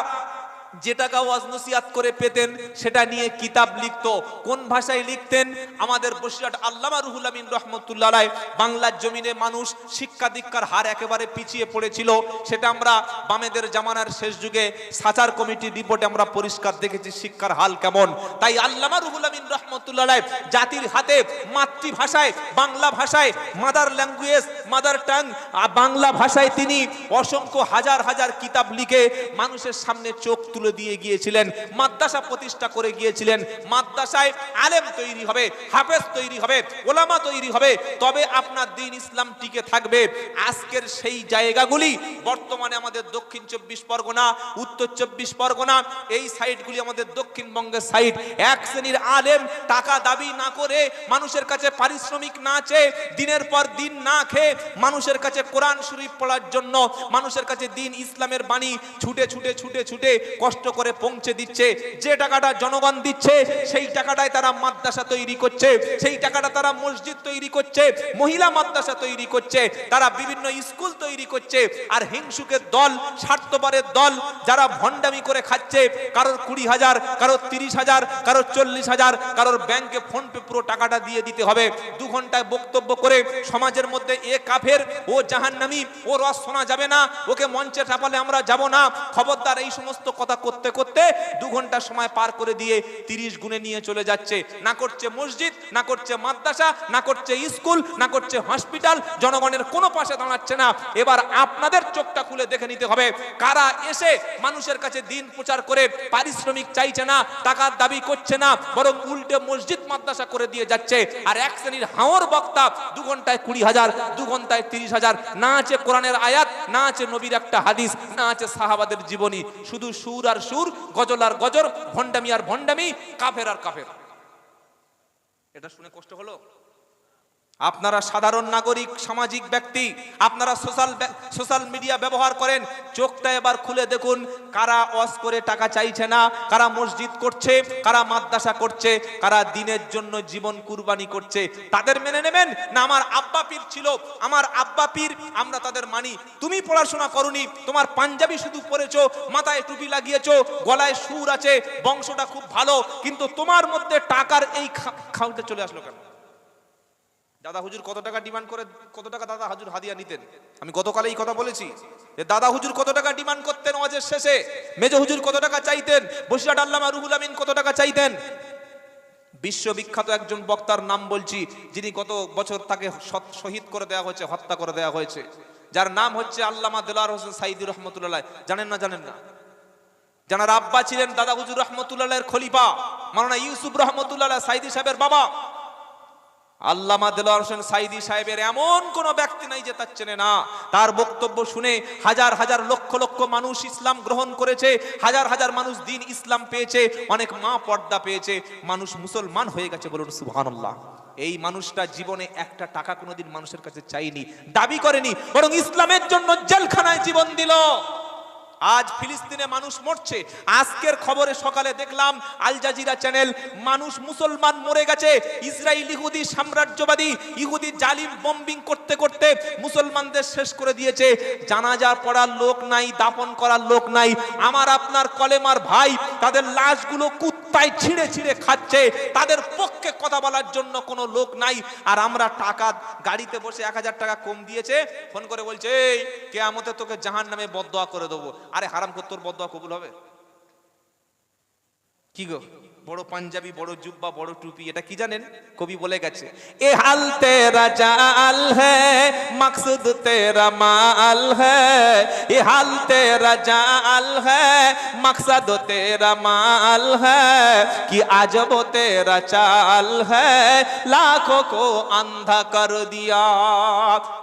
যে টাকা ওয়াজ নসিহত করে পেতেন সেটা নিয়ে কিতাব লিখতো। কোন ভাষায় লিখতেন? আমাদের বসিরহাট আল্লামা রুহুল আমিন রহমতুল্লাহ আলাইহি, বাংলার জমিনে মানুষ শিক্ষা দীক্ষার হার একেবারে পিছিয়ে পড়েছিল, সেটা আমরা বামেদের জামানার শেষ যুগে সাচার কমিটির রিপোর্টে আমরা পরিষ্কার দেখেছি শিক্ষার হাল কেমন। তাই আল্লামা রুহুল আমিন রহমতুল্লাহ আলাইহি জাতির হাতে মাতৃভাষায়, বাংলা ভাষায়, mother language, mother tongue Bangla ভাষায় তিনি অসংখ্য হাজার হাজার কিতাব লিখে মানুষের সামনে চোখ তুলে দিয়ে গিয়েছিলেন, মাদ্রাসা প্রতিষ্ঠা করে গিয়েছিলেন। মাদ্রাসায় আলেম তৈরি হবে, হাফেজ তৈরি হবে, ওলামা তৈরি হবে, তবে আপনার দ্বীন ইসলাম টিকে থাকবে। আজকের সেই জায়গাগুলি বর্তমানে আমাদের দক্ষিণ 24 পরগনা, উত্তর 24 পরগনা, এই সাইডগুলি আমাদের দক্ষিণবঙ্গের সাইড। এক শ্রেণীর আলেম টাকা দাবি না করে, মানুষের কাছে পারিশ্রমিক না চেয়ে, দিনের পর দিন না খেয়ে মানুষের কাছে কোরআন শরীফ পড়ার জন্য, মানুষের কাছে দ্বীন ইসলামের বাণী ছুটে ছুটে ছুটে ছুটে কষ্ট করে পৌঁছে দিচ্ছে। যে টাকাটা জনগণ দিচ্ছে সেই টাকাটাই তারা মাদ্রাসা তৈরি করছে, সেই টাকাটা তারা মসজিদ তৈরি করছে, মহিলা মাদ্রাসা তৈরি করছে, তারা বিভিন্ন স্কুল তৈরি করছে। আর হিংসুকের দল, স্বার্থপরের দল যারা ভণ্ডামি করে খাচ্ছে, কারোর 20,000, কারোর 30,000, কারোর 40,000, কারোর ব্যাংকে ফোন পে পুরো টাকাটা দিয়ে দিতে হবে। 2 ঘন্টায় বক্তব্য করে সমাজের মধ্যে এ কাফের, ও জাহান্নামী, ও রস শোনা যাবে না, ওকে মঞ্চে চাপালে আমরা যাব না, খবরদার এই সমস্ত কথা করতে করতে 2 ঘন্টা সময় পার করে দিয়ে 30 গুণে নিয়ে চলে যাচ্ছে। না করছে মসজিদ, না করছে মাদ্রাসা, না করছে স্কুল, না করছে হসপিটাল, জনগণের কোনো পাশে দাঁড়াচ্ছে না। এবার আপনাদের চোখটা খুলে দেখে নিতে হবে কারা এসে মানুষের কাছে দিন প্রচার করে পারিশ্রমিক চাইছে না, টাকার দাবি করছে না, বরং উল্টে মসজিদ মাদ্রাসা করে দিয়ে যাচ্ছে। আর এক শ্রেণীর হাওর বক্তা 2 ঘন্টায় 20,000, 2 ঘন্টায় 30,000, না আছে কোরআনের আয়াত, না আছে নবীর একটা হাদিস, না আছে সাহাবাদের জীবনী, শুধু সুর আর সুর, গজল আর গজল, ভণ্ডামি আর ভণ্ডামি, কাফের আর কাফের। এটা শুনে কষ্ট হলো? আপনারা সাধারণ নাগরিক, সামাজিক ব্যক্তি, আপনারা সোশ্যাল মিডিয়া ব্যবহার করেন, চোখটা এবার খুলে দেখুন কারা ওয়াজ করে টাকা চাইছে না, কারা মসজিদ করছে, কারা মাদ্রাসা করছে, কারা দিনের জন্য জীবন কুরবানি করছে। তাদের মেনে নেবেন না আমার আব্বা পীর ছিল, আমার আব্বা পীর, আমরা তাদের মানি। তুমি পড়াশোনা করনি, তোমার পাঞ্জাবি শুধু পরেছো, মাথায় টুপি লাগিয়েছো, গলায় সুর আছে, বংশটা খুব ভালো, কিন্তু তোমার মধ্যে টাকার এই খাউটে চলে আসলো কেন? দাদা হুজুর কত টাকা ডিমান্ড করে, কত টাকা দাদা হুজুর হাদিয়া নিতেন? আমি গতকালে এই কথা বলেছি যে দাদা হুজুর কত টাকা ডিমান্ড করতেন ওয়াজের শেষে, মেজো হুজুর কত টাকা চাইতেন, বসিরহাট আল্লামা রুহুল আমিন কত টাকা চাইতেন। বিশ্ববিখ্যাত একজন বক্তার নাম বলছি, যিনি গত বছর তাকে শহীদ করে দেওয়া হয়েছে, হত্যা করে দেওয়া হয়েছে, যার নাম হচ্ছে আল্লামা দেলোয়ার হোসেন সাইদি রহমতুল্লাহ। জানেন না? জানেন না? যারা আব্বা ছিলেন দাদা হুজুর রহমতুল্লাহের খলিফা মাওলানা ইউসুফ রহমতুল্লাহ সাইদি সাহেবের বাবা। আল্লামা দেলোয়ার হোসেন সাইদি সাহেবের এমন কোন ব্যক্তি নাই যে তার চেনে না। তার বক্তব্য শুনে হাজার হাজার লক্ষ লক্ষ মানুষ ইসলাম গ্রহণ করেছে, হাজার হাজার মানুষ দিন ইসলাম পেয়েছে, অনেক মা পর্দা পেয়েছে, মানুষ মুসলমান হয়ে গেছে। বলুন সুবহানাল্লাহ। এই মানুষটা জীবনে একটা টাকা কোনোদিন মানুষের কাছে চাইনি, দাবি করেনি, বরং ইসলামের জন্য জেলখানায় জীবন দিল। আজ ফিলিস্তিনে মানুষ মরছে। আজকের খবরে সকালে দেখলাম আল জাজিরা চ্যানেল, মানুষ মুসলমান মরে গেছে। ইসরায়েল ইহুদি সাম্রাজ্যবাদী, ইহুদি জালিম বম্বিং করতে করতে মুসলমানদের শেষ করে দিয়েছে। জানাজা পড়ার লোক নাই, দাফন করার লোক নাই। আমার আপনার কলেমার ভাই, তাদের লাশগুলো কুত্তায় ছিঁড়ে ছিঁড়ে খাচ্ছে, তাদের পক্ষে কথা বলার জন্য কোনো লোক নাই। আর আমরা টাকা, গাড়িতে বসে 1000 টাকা কম দিয়েছে, ফোন করে বলছে এই কিয়ামতে তোকে জাহান্নামে বদদোয়া করে দেবো। আরে হারাম কর, তোর বদদোয়া কবুল হবে কি গো? বড় পাঞ্জাবি, বড় জুব্বা, বড় টুপি, এটা কি জানেন? কবি বলে গেছে, এ হাল তেরা জাল হ্যায় মকসুদ তেরা মাল হ্যায়, এ হাল তেরা জাল হ্যায় মকসদ তেরা মাল হ্যায়, কি আজব তেরা চাল হ্যায় লাখো কো আন্ধা কর দিয়া।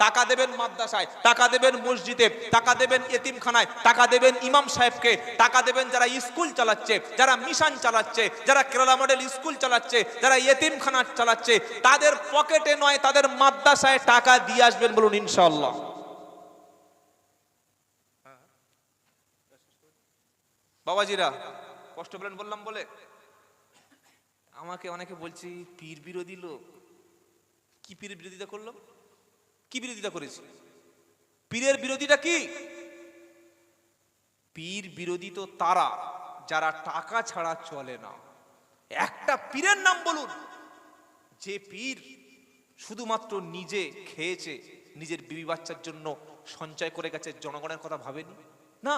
টাকা দেবেন মাদ্রাসায়, টাকা দেবেন মসজিদে, টাকা দেবেন এতিমখানায়, টাকা দেবেন ইমাম সাহেবকে, টাকা দেবেন যারা স্কুল চালাচ্ছে, যারা মিশন চালাচ্ছে, যারা কেরালা মডেল স্কুল চালাচ্ছে, যারা এতিমখানা চালাচ্ছে, তাদের পকেটে নয়, তাদের মাদ্রাসায় টাকা দিয়ে আসবেন। বলুন ইনশাআল্লাহ। বাবাজিরা কষ্ট পেলেন বললাম বলে? আমাকে অনেকে বলছি পীর বিরোধী লোক। কি পীর বিরোধিতা করলো? কি বিরোধিতা করেছে? পীরের বিরোধীটা কি? পীর বিরোধী তো তারা যারা টাকা ছাড়া চলে না। একটা পীরের নাম বলুন যে পীর শুধুমাত্র নিজে খেয়েছে, নিজের বিবি বাচ্চার জন্য সঞ্চয় করে গেছে, জনগণের কথা ভাবেনি। না,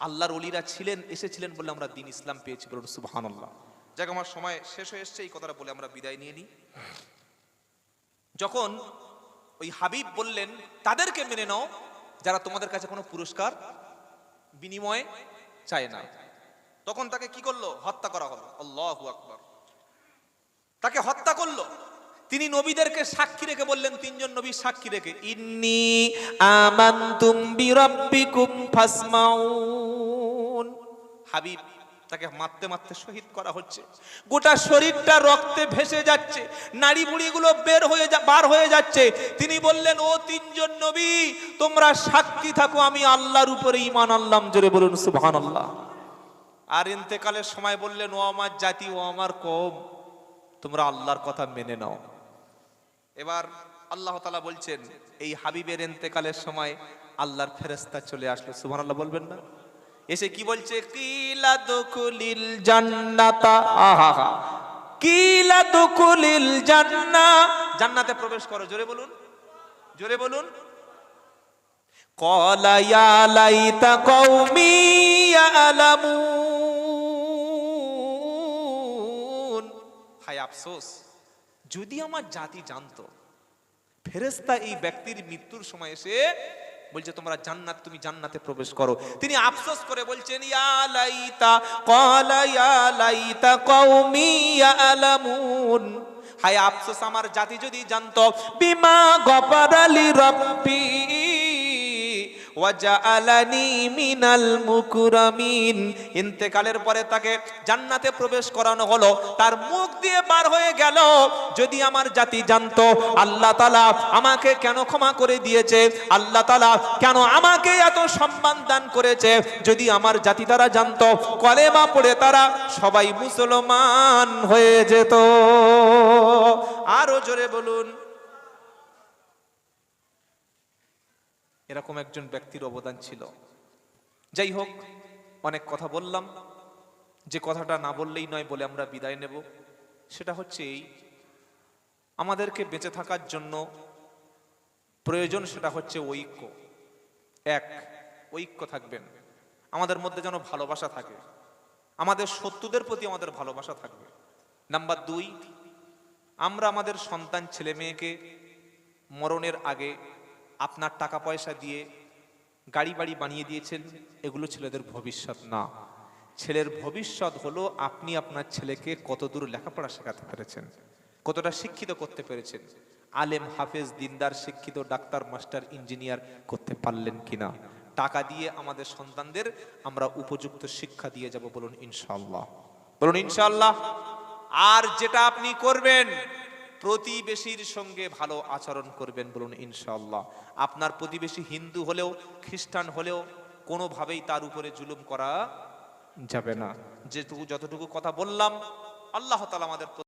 আল্লাহর ওলিরা ছিলেন, এসেছিলেন বলে আমরা দিন ইসলাম পেয়েছি। বলুন সুবহানাল্লাহ। যাক, আমার সময় শেষ হয়ে এসছে, এই কথাটা বলে আমরা বিদায় নিয়ে নিই। যখন ওই হাবিব বললেন তাদেরকে মেনে নাও যারা তোমাদের কাছে কোনো পুরস্কার বিনিময়ে চায় না, তখন তাকে কি করলো? হত্যা করা হলো। আল্লাহু আকবার। তাকে হত্যা করলো। তিনি নবীদেরকে সাক্ষী রেখে বললেন, 3 জন নবী সাক্ষী রেখে, ইন্নী আমানতুম বিরাব্বিকুম ফাসমাউন। হাবিব তাকে মারতে মারতে শহীদ করা হচ্ছে, গোটা শরীরটা রক্তে ভেসে যাচ্ছে, নাড়ি বুড়িগুলো বার হয়ে যাচ্ছে। তিনি বললেন, ও 3 জন নবী, তোমরা সাক্ষী থাকো আমি আল্লাহর উপরে ঈমান আনলাম। জোরে বলুন সুবহানাল্লাহ। আর ইন্তেকালের সময় বললেন, ও আমার জাতি, ও আমার কওম, তোমরা আল্লাহর কথা মেনে নাও। এবার আল্লাহ তাআলা বলছেন, এই হাবিবের ইন্তেকালের সময় আল্লাহর ফেরেশতা চলে আসলো। সুবহানাল্লাহ বলবেন না? এসে কি বলছে? কিলা দুকুলিল জান্নাতা, আহা কিলা দুকুলিল জান্নাহ, জান্নাতে প্রবেশ করো। জোরে বলুন, জোরে বলুন। ক্বালা ইয়া লাইতা কওমি ইয়ালামুন, আফসোস, যদি আমার জাতি জানতো। ফেরেশতা এই ব্যক্তির মৃত্যুর সময় এসে বলছে তোমরা জান্নাত, তুমি জান্নাতে প্রবেশ করো। তিনি আফসোস করে বলছেন ইয়া লাইতা ক্বালা ইয়া লাইতা কওমি ইয়ালামুন, হায় আফসোস আমার জাতি যদি জানতো, বিমা গফারা লি রাব্বি ওয়াজআলানি মিনাল মুকরামিন, ইন্তেকালের পরে তাকে জান্নাতে প্রবেশ করানো হলো, তার মুখ দিয়ে বার হয়ে গেল, যদি আমার জাতি জানতো আল্লাহ তাআলা আমাকে কেন ক্ষমা করে দিয়েছে, আল্লাহ তাআলা কেন আমাকে এত সম্মান দান করেছে, যদি আমার জাতি তারা জানতো, কলেমা পড়ে তারা সবাই মুসলমান হয়ে যেত। আরো জোরে বলুন। এরকম একজন ব্যক্তির অবদান ছিল। যাই হোক, অনেক কথা বললাম, যে কথাটা না বললেই নয় বলে আমরা বিদায় নেব, সেটা হচ্ছে এই, আমাদেরকে বেঁচে থাকার জন্য প্রয়োজন সেটা হচ্ছে ঐক্য। এক, ঐক্য থাকবেন, আমাদের মধ্যে যেন ভালোবাসা থাকে, আমাদের শত্রুদের প্রতি আমাদের ভালোবাসা থাকবে। নাম্বার দুই, আমরা আমাদের সন্তান ছেলে মেয়েকে মরণের আগে আপনার টাকা পয়সা দিয়ে গাড়ি বাড়ি বানিয়ে দিয়েছেন, এগুলো ছেলেদের ভবিষ্যৎ না। ছেলের ভবিষ্যৎ হলো আপনি আপনার ছেলেকে কতদূর লেখাপড়া শেখাতে পেরেছেন, কতটা শিক্ষিত করতে পেরেছেন, আলেম হাফেজ দিনদার শিক্ষিত ডাক্তার মাস্টার ইঞ্জিনিয়ার করতে পারলেন কিনা। টাকা দিয়ে আমাদের সন্তানদের আমরা উপযুক্ত শিক্ষা দিয়ে যাব, বলুন ইনশাআল্লাহ, বলুন ইনশাআল্লাহ। আর যেটা আপনি করবেন, প্রতিবেশীর সঙ্গে ভালো আচরণ করবেন, বলুন ইনশাআল্লাহ। আপনার প্রতিবেশী হিন্দু হলেও খ্রিস্টান হলেও কোনোভাবেই তার উপরে জুলুম করা যাবে না। যেটুকু যতটুকু কথা বললাম, আল্লাহ তাআলা আমাদের